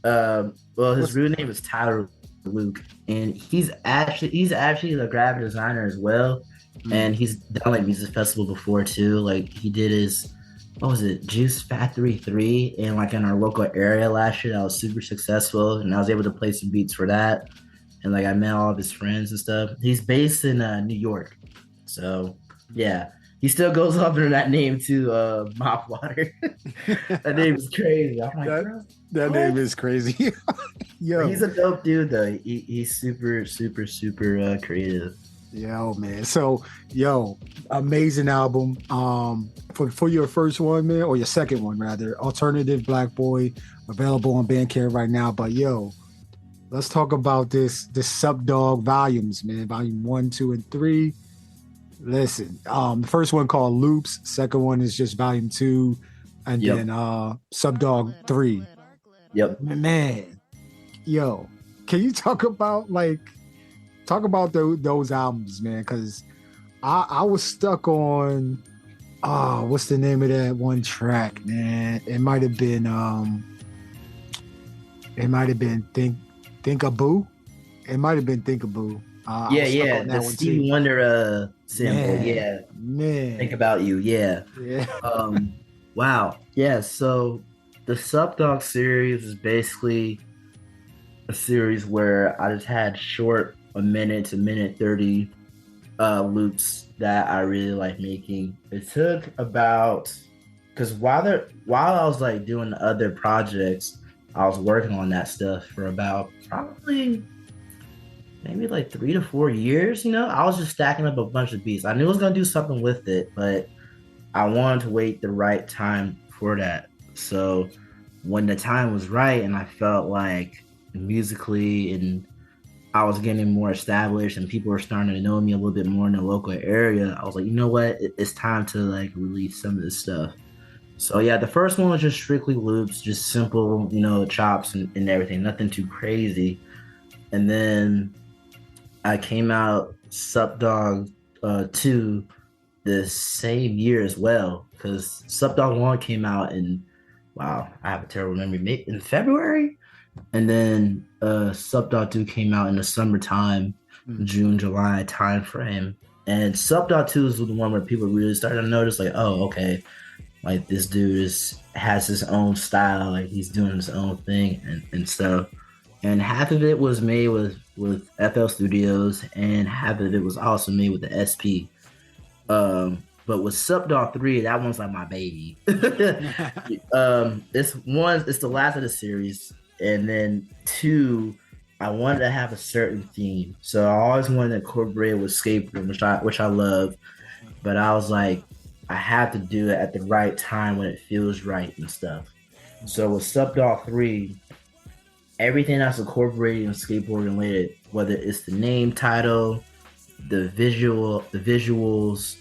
Well, his real name is Tyler Luke, and he's actually the graphic designer as well. And he's done like music festival before too. Like he did his, what was it, Juice Factory 3 in like in our local area last year. That was super successful, and I was able to play some beats for that. And like I met all of his friends and stuff. He's based in New York, so yeah, he still goes up under that name too, Mop Water. That name is crazy. I'm like, bro, that name is crazy. Yo, he's a dope dude though. He's super creative. Yo, man. So, yo, amazing album. For your first one, man, or your second one rather, Alternative Black Boy, available on Bandcamp right now. But yo, let's talk about this Sub Dog volumes, man. Volume 1, 2, and 3. Listen, the first one called Loops, second one is just volume 2, and then Sub Dog 3. Yep. Man, yo, can you talk about those albums, man? Because I was stuck on what's the name of that one track, man? It might have been Thinkaboo. It might have been Thinkaboo. I was stuck on that the one Stevie too. Wonder sample. Man. Think About You. Yeah. Wow. Yeah. So the Subdog series is basically a series where I just had short, a minute to minute 30 loops that I really like making. It took about, because while I was like doing other projects, I was working on that stuff for about probably maybe like 3 to 4 years. I was just stacking up a bunch of beats. I knew I was gonna do something with it, but I wanted to wait the right time for that. So when the time was right and I felt like musically and I was getting more established and people were starting to know me a little bit more in the local area, I was like, you know what? It's time to like release some of this stuff. So yeah, the first one was just strictly loops, just simple, chops and everything, nothing too crazy. And then I came out Subdog 2 the same year as well, because Subdog 1 came out wow, I have a terrible memory, in February. And then Subdog 2 came out in the summertime, June, July time frame. And Subdog 2 is the one where people really started to notice, like, oh, okay, like this dude has his own style, like he's doing his own thing and stuff. And half of it was made with FL Studios, and half of it was also made with the SP. But with Subdog 3, that one's like my baby. It's the last of the series. And then 2, I wanted to have a certain theme. So I always wanted to incorporate it with skateboarding, which I love. But I was like, I have to do it at the right time when it feels right and stuff. So with Subdog 3, everything that's incorporated in skateboarding related, whether it's the name, title, the visuals,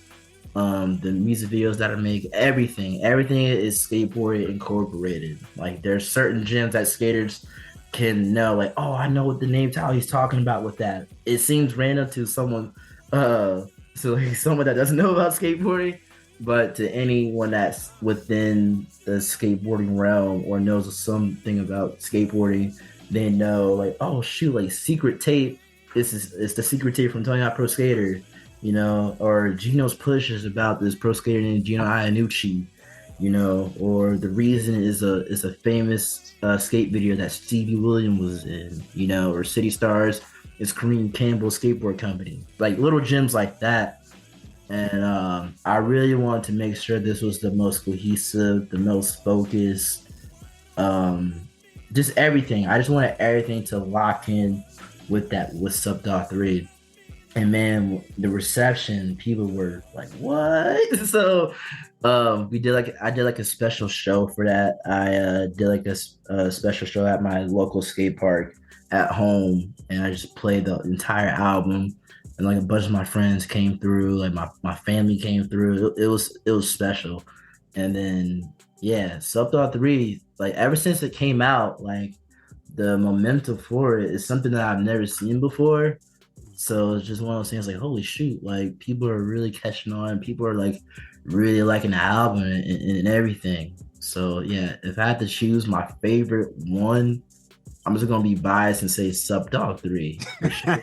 the music videos that I make, everything is skateboarding incorporated. Like there's certain gems that skaters can know, like, oh, I know what the name title he's talking about with that. It seems random to someone, someone that doesn't know about skateboarding, but to anyone that's within the skateboarding realm or knows something about skateboarding, they know, like, oh shoot, like Secret Tape. It's the Secret Tape from Tony Hawk Pro Skater. Or Gino's Push is about this pro skater named Gino Iannucci, or The Reason is a famous skate video that Stevie Williams was in, or City Stars is Kareem Campbell's skateboard company, like little gems like that. And I really wanted to make sure this was the most cohesive, the most focused, just everything. I just wanted everything to lock in with Subdog 3. And man, the reception, people were like, what? So I did a special show for that. I did like a special show at my local skate park at home, and I just played the entire album. And like a bunch of my friends came through, like my family came through. It was special. And then Subdog 3, like ever since it came out, like the momentum for it is something that I've never seen before. So it's just one of those things, like, holy shoot, like people are really catching on. People are like really liking the album and everything. So yeah, if I had to choose my favorite one, I'm just gonna be biased and say Subdog 3. Sure.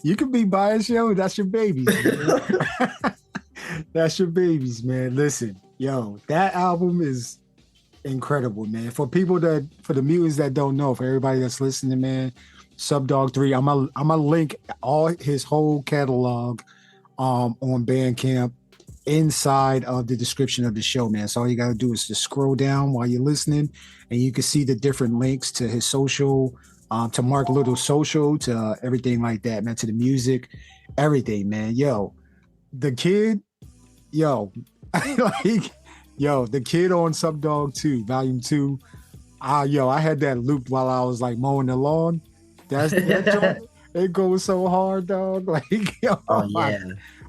You can be biased, yo. That's your babies. That's your babies, man. Listen, yo, that album is incredible, man. For the mutants that don't know, for everybody that's listening, man, Subdog 3, I'm a link all his whole catalog on Bandcamp inside of the description of the show, man. So all you gotta do is just scroll down while you're listening, and you can see the different links to his social, to Mark Little's social, to everything like that, man, to the music, everything, man. Yo, the kid, the kid on Subdog 2, Volume 2, I had that looped while I was like mowing the lawn. That joint, it goes so hard, dog. Like, yo, oh yeah,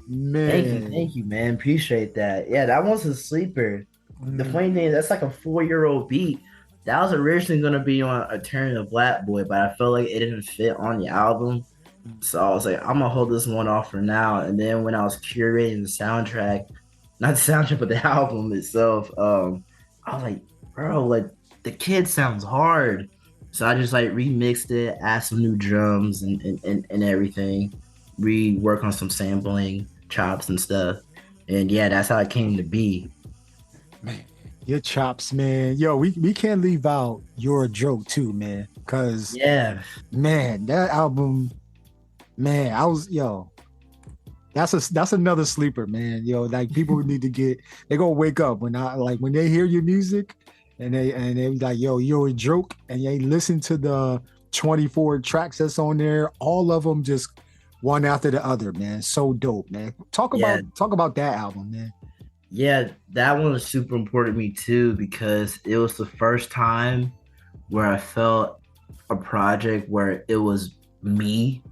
man. Thank you, man. Appreciate that. Yeah, that one's a sleeper. The funny thing is, that's like a 4-year-old beat. That was originally gonna be on A Turn of Black Boy, but I felt like it didn't fit on the album. So I was like, I'm gonna hold this one off for now. And then when I was curating the soundtrack, not the soundtrack, but the album itself, I was like, bro, like the kid sounds hard. So I just like remixed it, added some new drums and everything. rework on some sampling chops and stuff. And yeah, that's how it came to be. Man, your chops, man. Yo, we can't leave out You're a Joke too, man. Cause Yeah, man, that album, man, that's another sleeper, man. Yo, like people need to they gonna wake up when they hear your music and they like, yo, You're a Joke, and they listen to the 24 tracks that's on there, all of them just one after the other, man. So dope, man. Talk about that album, man. yeah, that one was super important to me too, because it was the first time where I felt a project where it was me.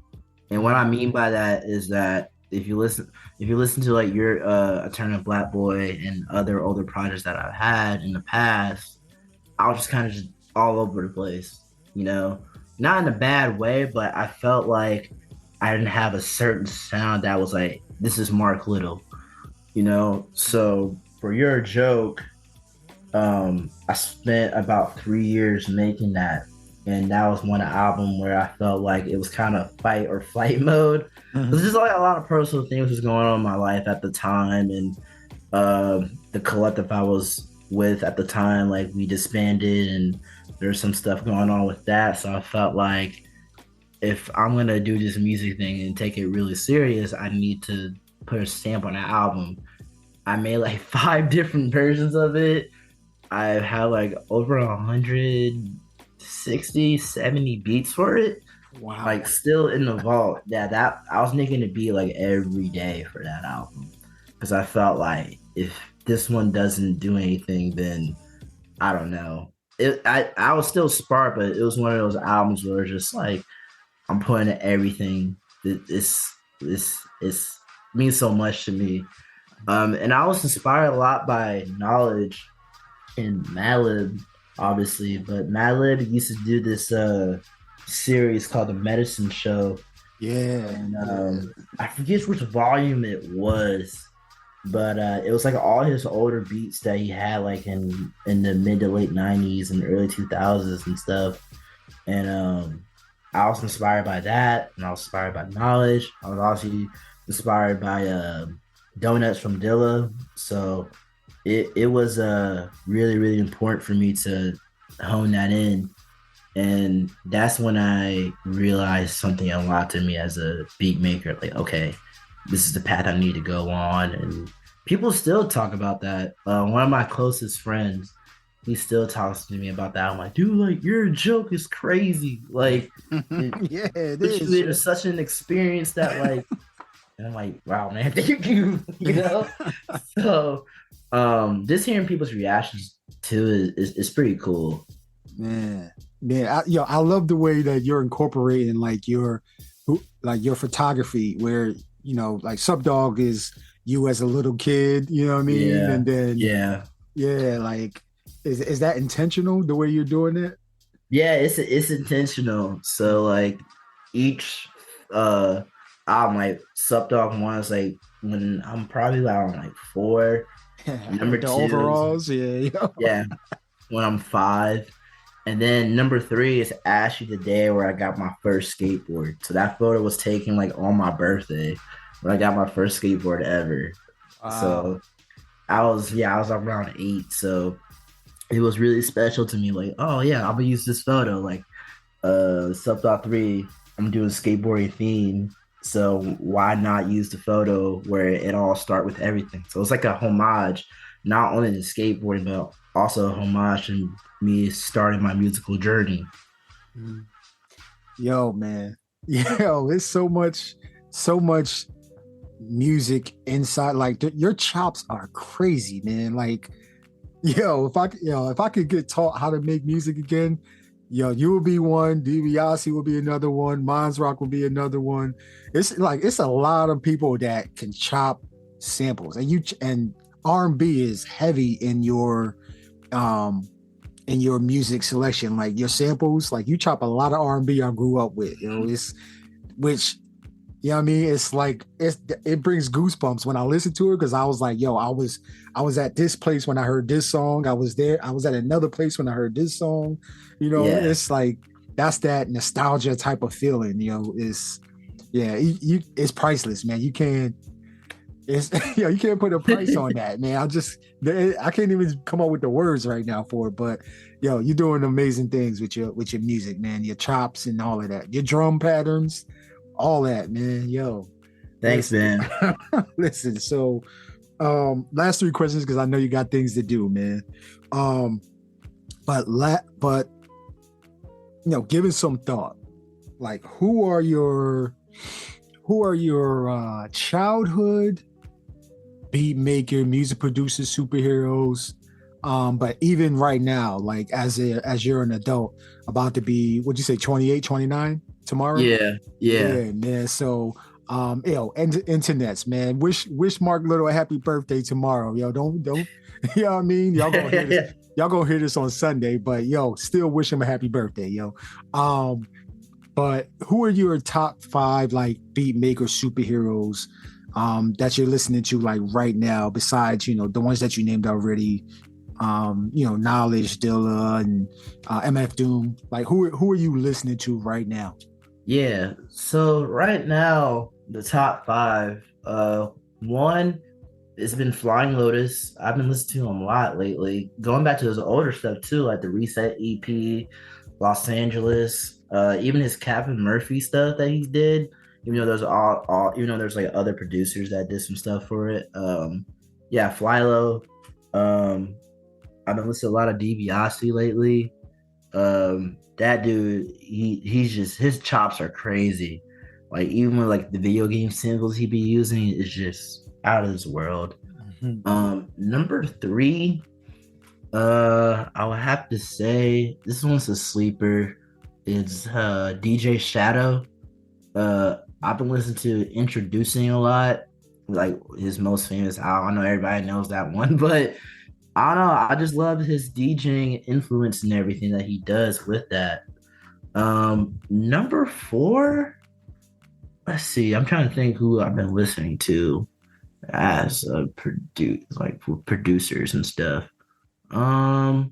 And what I mean by that is that if you listen to like your Eternal Black Boy and other older projects that I've had in the past, I was just kind of just all over the place, you know, not in a bad way, but I felt like I didn't have a certain sound that was like, this is Mark Little, you know? So for You're a Joke, I spent about 3 years making that. And that was one album where I felt like it was kind of fight or flight mode. It was just like a lot of personal things was going on in my life at the time. And the collective I was with at the time, like we disbanded and there's some stuff going on with that. So I felt like if I'm going to do this music thing and take it really serious, I need to put a stamp on that album. I made like 5 different versions of it. I had like over 160, 70 beats for it. Wow. Like still in the vault. Yeah, that I was making it be like every day for that album. Because I felt like if this one doesn't do anything, then I don't know. I was still spark, but it was one of those albums where it's just like I'm putting everything. This means so much to me. And I was inspired a lot by Knxwledge and Madlib, obviously, but Madlib used to do this series called The Medicine Show. Yeah. And I forget which volume it was, but it was like all his older beats that he had like in the mid to late 90s and early 2000s and stuff. And I was inspired by that, and I was inspired by Knxwledge. I was also inspired by Donuts from Dilla. So it was really, really important for me to hone that in. And that's when I realized something unlocked in me as a beat maker. Like, okay, this is the path I need to go on. And people still talk about that. One of my closest friends, he still talks to me about that. I'm like, dude, like, You're a Joke is crazy. Like, yeah, it puts is. you into such an experience that, like, and I'm like, wow, man, thank you. You know? So just hearing people's reactions too is pretty cool. Man, I love the way that you're incorporating like your photography, where you know, like Subdog is you as a little kid, you know what I mean? Yeah. And then yeah, like is that intentional the way you're doing it? Yeah, it's intentional. So like each album, like Subdog 1 is like when I'm probably like 4. Number 2 overalls, yeah, when I'm 5. And then number 3 is Ashy the Day where I got my first skateboard. So that photo was taken like on my birthday when I got my first skateboard ever. Wow. So I was around 8. So it was really special to me. Like, oh yeah, I'm gonna use this photo. Like Subdog 3, I'm doing skateboarding theme. So why not use the photo where it all start with everything? So it's like a homage, not only to skateboarding, but also a homage to me starting my musical journey. Yo, man. Yo, it's so much music inside. Like your chops are crazy, man. Like, if I could get taught how to make music again, you will be one, DIBIA E will be another one, Mons Rock will be another one. It's a lot of people that can chop samples, and R&B is heavy in your music selection. Like your samples, like you chop a lot of R&B I grew up with, it's what I mean? It's like it brings goosebumps when I listen to it, because I was like, I was at this place when I heard this song. I was at another place when I heard this song. It's like that's that nostalgia type of feeling. Yeah, it's priceless, man. You can't. It's you can't put a price on that, man. I can't even come up with the words right now for it. But you're doing amazing things with your music, man. Your chops and all of that, your drum patterns, all that, man. Thanks, man. Listen, so last 3 questions because I know you got things to do, man. But giving some thought, like who are your childhood beat maker, music producer, superheroes? But even right now, like as you're an adult, about to be, what'd you say, 28, 29 tomorrow? Yeah, man. So internets, man. Wish Mark Little a happy birthday tomorrow. Don't you know what I mean? Y'all gonna hear this. Y'all gonna hear this on Sunday, but still wish him a happy birthday, But who are your top 5 like beat maker superheroes that you're listening to like right now, besides the ones that you named already? Knxwledge, Dilla, and MF Doom. Like who are you listening to right now? Yeah. So right now, the top 5. One, it's been Flying Lotus. I've been listening to him a lot lately. Going back to his older stuff too, like the Reset EP, Los Angeles, even his Captain Murphy stuff that he did. Even though there's like other producers that did some stuff for it. Flylo. I've been listening to a lot of DIBIA E lately. That dude, he's just, his chops are crazy. Like even with like the video game singles he be using is just out of this world. Mm-hmm. Number 3, I would have to say this one's a sleeper. It's DJ Shadow. I've been listening to Introducing a lot, like his most famous album. I know everybody knows that one, but I don't know. I just love his DJing influence and everything that he does with that. Number 4, let's see. I'm trying to think who I've been listening to as a producers and stuff. I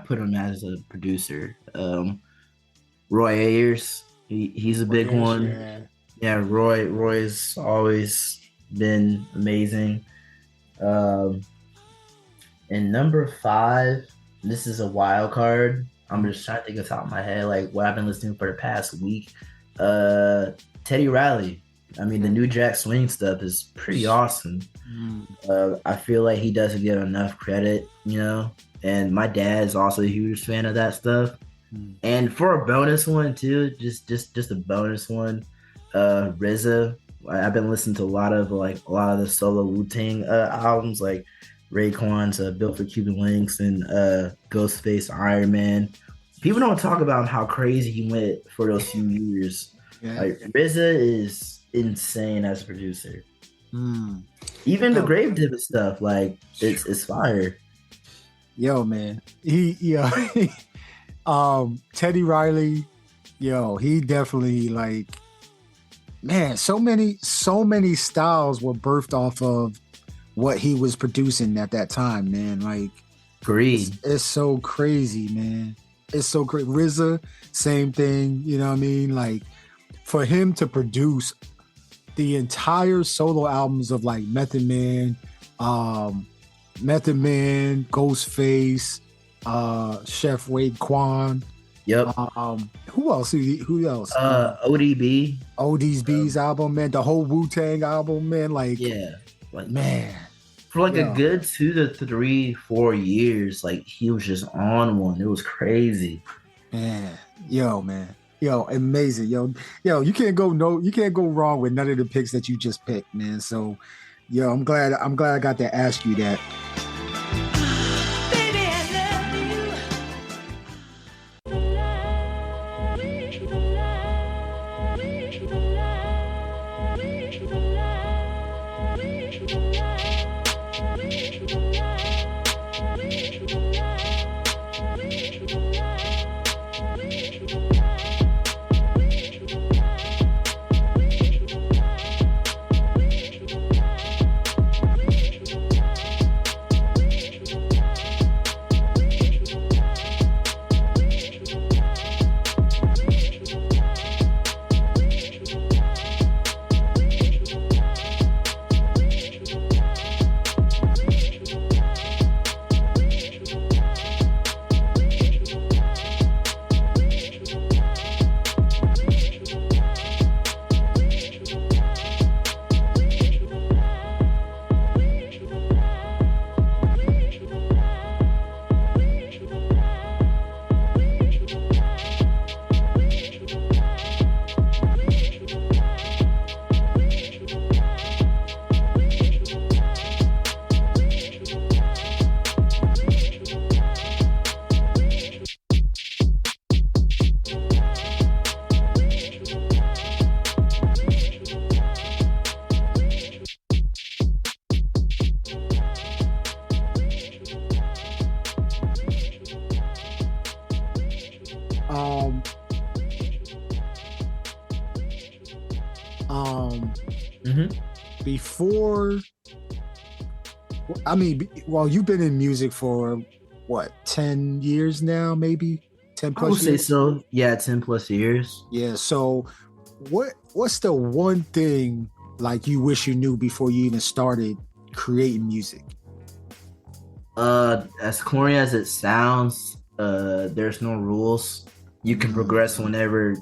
put him as a producer. Roy Ayers, he's a big one. Yeah, Roy's always been amazing. And number 5, this is a wild card. I'm just trying to think off the top of my head, like what I've been listening for the past week. Teddy Riley. I mean, the new Jack Swing stuff is pretty awesome. I feel like he doesn't get enough credit, and my dad is also a huge fan of that stuff. And for a bonus one too, just a bonus one, RZA. I've been listening to a lot of the solo Wu-Tang albums, like Raekwon's Built for Cuban Links and Ghostface Iron Man. People don't talk about how crazy he went for those few years. Yeah. Like RZA is insane as a producer. Even the Gravedigger stuff, like it's fire. Yo, man, Teddy Riley, he definitely, like, man, so many styles were birthed off of what he was producing at that time, man. Like, Greed. It's so crazy, man. It's so crazy. RZA, same thing. You know what I mean? Like, for him to produce the entire solo albums of like Method Man, Ghostface, Chef Raekwon. Yep. Who else? ODB's album, man. The whole Wu-Tang album, man. Like, yeah, like, man. For like a good 2 to 3, 4 years, like he was just on one. It was crazy. Man, amazing. You can't go wrong with none of the picks that you just picked, man. So, I'm glad I got to ask you that. Um, Before, I mean, well, you've been in music for what, 10 years now, maybe 10 I would plus say years? so. Yeah, 10 plus years. Yeah. So what's the one thing like you wish you knew before you even started creating music? As corny as it sounds, there's no rules. You can progress whenever,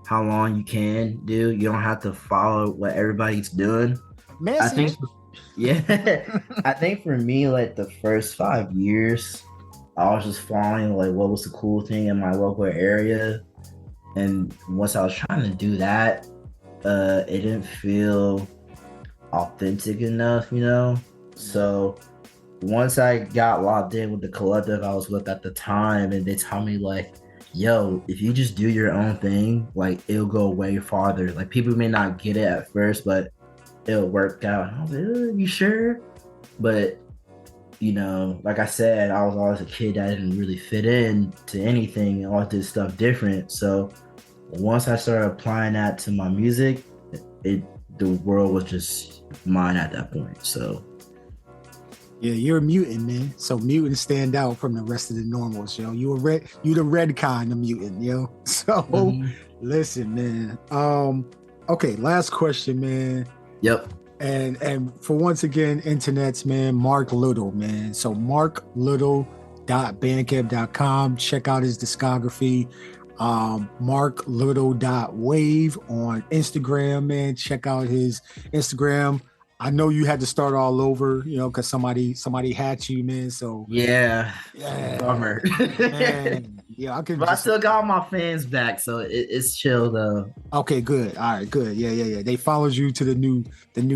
how long you can do. You don't have to follow what everybody's doing. I think, Message. yeah, I think for me, like the first 5 years, I was just following like what was the cool thing in my local area. And once I was trying to do that, it didn't feel authentic enough, you know? So once I got locked in with the collective I was with at the time, and they told me like, yo, if you just do your own thing, like it'll go way farther. Like people may not get it at first, but it'll work out. And I was like, you sure? But you know, like I said, I was always a kid that didn't really fit in to anything and always did stuff different. So once I started applying that to my music, the world was just mine at that point. So Yeah, you're a mutant, man. So mutants stand out from the rest of the normals, yo. You the red kind of mutant, yo. So listen, man. Okay, last question, man. Yep. And for once again, internets, man, Mark Little, man. So marklittle.bandcamp.com. Check out his discography. marklittle.wave on Instagram, man. Check out his Instagram. I know you had to start all over, you know, because somebody hacked you, man. So yeah, bummer. Man. Yeah, I could. But I still got my fans back, so it's chill though. Okay, good. All right, good. Yeah. They followed you to the new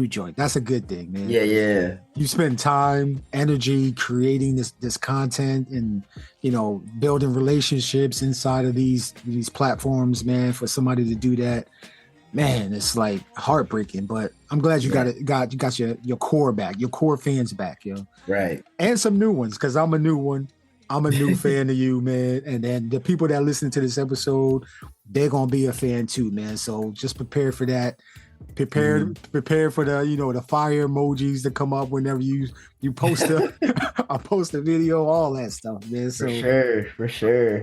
joint. That's a good thing, man. Yeah. You spend time, energy creating this content, and you know, building relationships inside of these platforms, man. For somebody to do that, man, it's like heartbreaking. But I'm glad you got your core back, your core fans back, yo. Right. And some new ones, because I'm a new one. I'm a new fan of you, man. And then the people that listen to this episode, they're gonna be a fan too, man. So just prepare for that. Prepare for the, you know, the fire emojis to come up whenever you post a post a video, all that stuff, man. So for sure.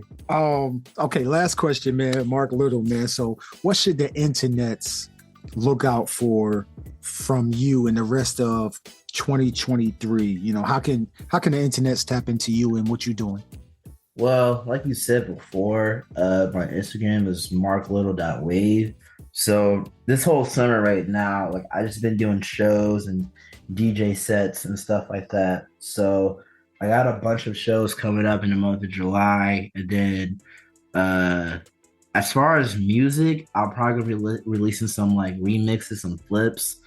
Okay, last question, man. Mark Little, man. So what should the internets look out for from you and the rest of 2023? You know, how can the internets tap into you and what you're doing? Well, like you said before, my Instagram is marklittle.wave. So this whole summer right now, like I just been doing shows and DJ sets and stuff like that. So I got a bunch of shows coming up in the month of July, and then as far as music, I'll probably be releasing some like remixes, some flips,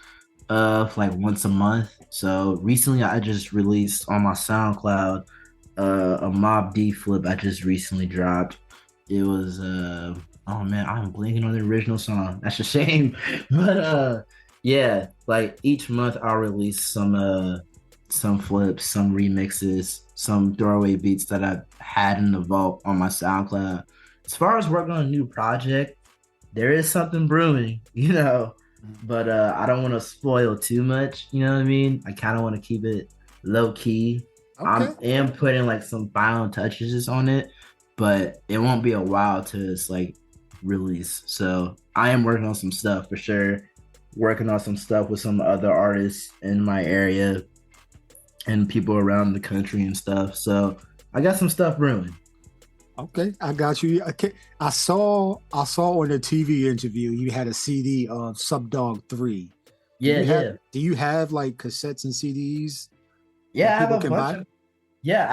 like once a month. So recently, I just released on my SoundCloud a Mob D flip I just recently dropped. It was oh man, I'm blanking on the original song. That's a shame. But yeah, like each month I'll release some flips, some remixes, some throwaway beats that I've had in the vault on my SoundCloud. As far as working on a new project, there is something brewing, you know, but I don't want to spoil too much, you know what I mean? I kind of want to keep it low key. Okay. I am putting like some final touches on it, but it won't be a while till it's like release. So I am working on some stuff for sure, working on some stuff with some other artists in my area and people around the country and stuff. So I got some stuff brewing. Okay, I got you. I saw on the TV interview you had a CD of Subdog 3. Yeah. Do you have like cassettes and CDs? Yeah, I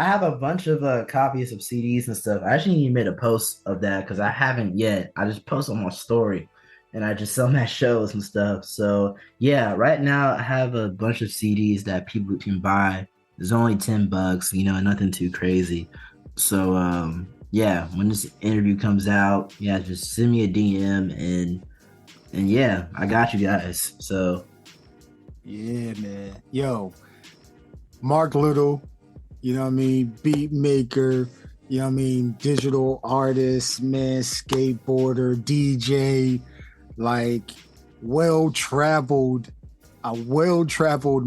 have a bunch of copies of CDs and stuff. I actually made a post of that because I haven't yet. I just post on my story and I just sell them at shows and stuff. So yeah, right now I have a bunch of CDs that people can buy. There's only $10, you know, nothing too crazy. So yeah, when this interview comes out, yeah, just send me a DM and yeah, I got you guys. So yeah, man. Yo, Mark Little, you know what I mean? Beatmaker, you know what I mean, digital artist, man, skateboarder, DJ, like a well-traveled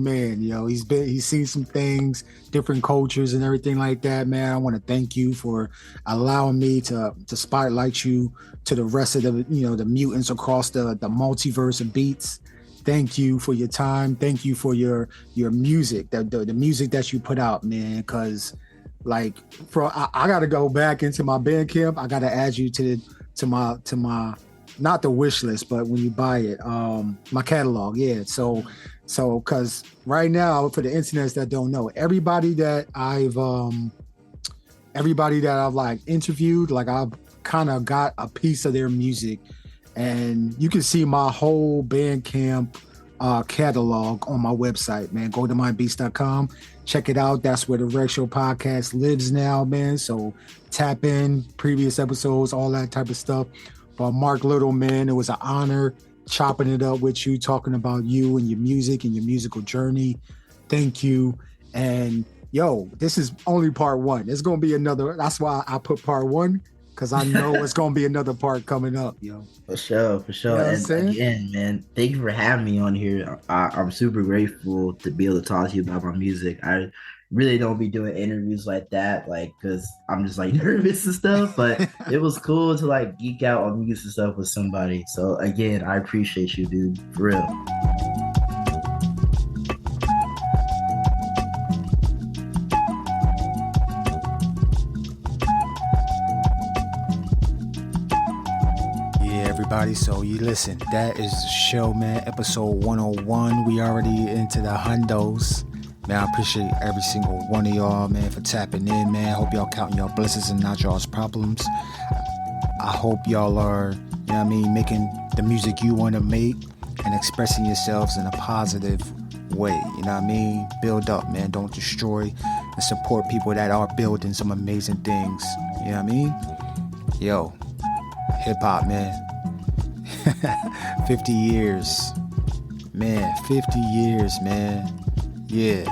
man. You know, he's seen some things, different cultures and everything like that, man. I want to thank you for allowing me to spotlight you to the rest of the, you know, the mutants across the multiverse of beats. Thank you for your time. Thank you for your music, the music that you put out, man. Because like, I got to go back into my Bandcamp. I got to add you to my not the wish list, but when you buy it, my catalog. Yeah. So because right now, for the internets that don't know, everybody that I've like interviewed, like I've kind of got a piece of their music, and you can see my whole Bandcamp catalog on my website, man. Go to mybeats.com, check it out. That's where the Rec Show podcast lives now, man. So tap in previous episodes, all that type of stuff. But Mark Little, man, it was an honor chopping it up with you, talking about you and your music and your musical journey. Thank you. And yo, this is only part one. There's gonna be another. That's why I put part one, because I know it's gonna be another part coming up, yo. For sure. You know And again, man, thank you for having me on here. I'm super grateful to be able to talk to you about my music. I really don't be doing interviews like that, like, because I'm just like nervous and stuff, but it was cool to like geek out on music and stuff with somebody. So again, I appreciate you, dude, for real. Everybody, so you listen, that is the show, man. Episode 101. We already into the hundos, man. I appreciate every single one of y'all, man, for tapping in, man. Hope y'all counting y'all blessings and not y'all's problems. I hope y'all are, you know what I mean, making the music you want to make and expressing yourselves in a positive way, you know what I mean? Build up, man. Don't destroy, and support people that are building some amazing things, you know what I mean? Yo, hip hop, man. 50 years, man. 50 years, man. Yeah.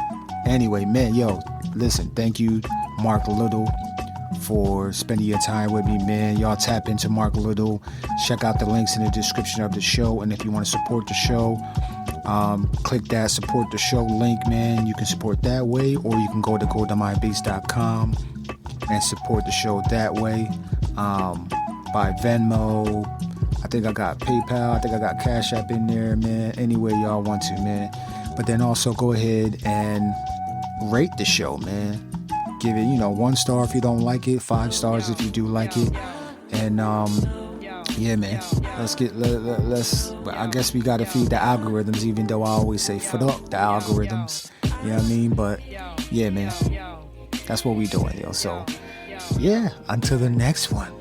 Anyway, man, yo, listen, thank you, Mark Little, for spending your time with me, man. Y'all tap into Mark Little. Check out the links in the description of the show. And if you want to support the show, click that support the show link, man. You can support that way, or you can go to mybeats.com and support the show that way. By Venmo. I think I got PayPal. I think I got Cash App in there, man. Any way y'all want to, man. But then also go ahead and rate the show, man. Give it, 1 star if you don't like it, 5 stars if you do like it. And yeah, man. Let's. I guess we gotta feed the algorithms, even though I always say fuck up the algorithms. You know what I mean? But yeah, man. That's what we doing, yo. So yeah, until the next one.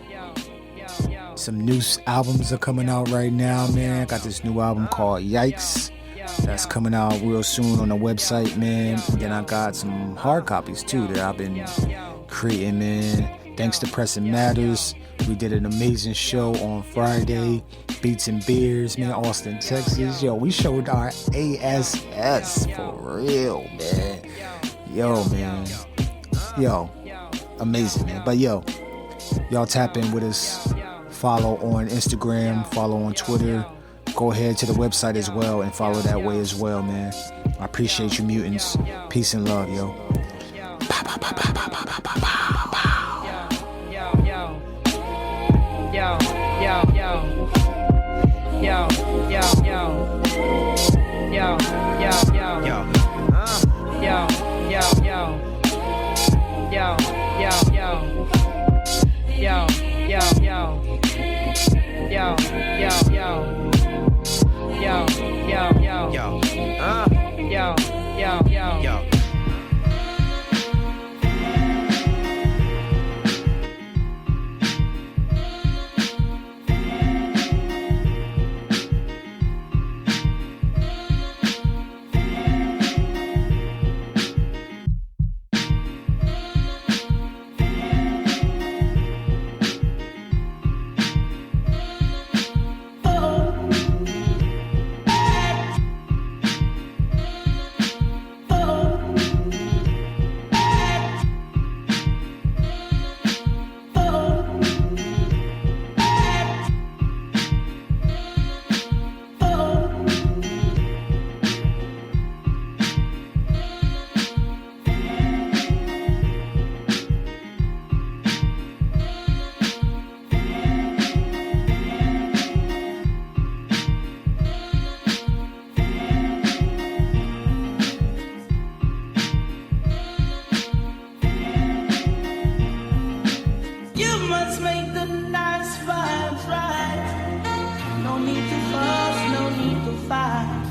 Some new albums are coming out right now, man. I got this new album called Yikes that's coming out real soon on the website, man. And then I got some hard copies too that I've been creating, man. Thanks to Pressing Matters. We did an amazing show on Friday. Beats and Beers, man, Austin, Texas. Yo, we showed our ASS for real, man. Yo, man. Yo, amazing, man. But yo, y'all tap in with us. Follow on Instagram, follow on Twitter. Go ahead to the website as well and follow that way as well, man. I appreciate you, mutants. Peace and love, yo. Pow, pow, pow, pow, pow, pow, pow, pow, pow. must make the nice vibes right. No need to fuss, no need to fight.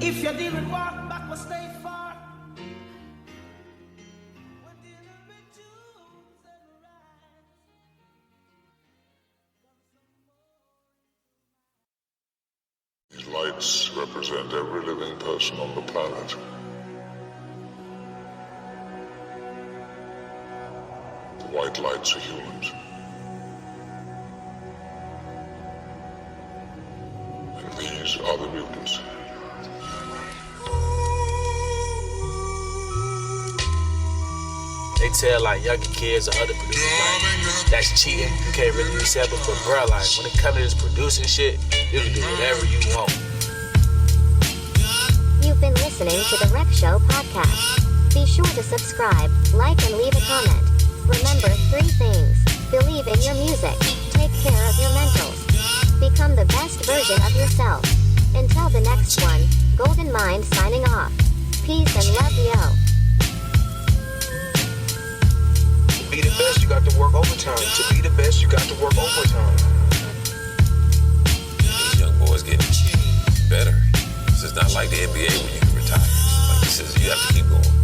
If you didn't walk back, will stay far. These lights represent every living person on the planet. The white lights are humans. And these are the mutants. They tell like younger kids or other producers like that's cheating, you can't really be separate, but bro, like when it comes to this producing shit, you can do whatever you want. You've been listening to the Rec Show podcast. Be sure to subscribe, like, and leave a comment. Remember 3 things. Believe in your music. Take care of your mentals. Become the best version of yourself. Until the next one, Golden Mind signing off. Peace and love, yo. To be the best, you got to work overtime. To be the best, you got to work overtime. These young boys getting better. This is not like the NBA where you can retire. Like this is, you have to keep going.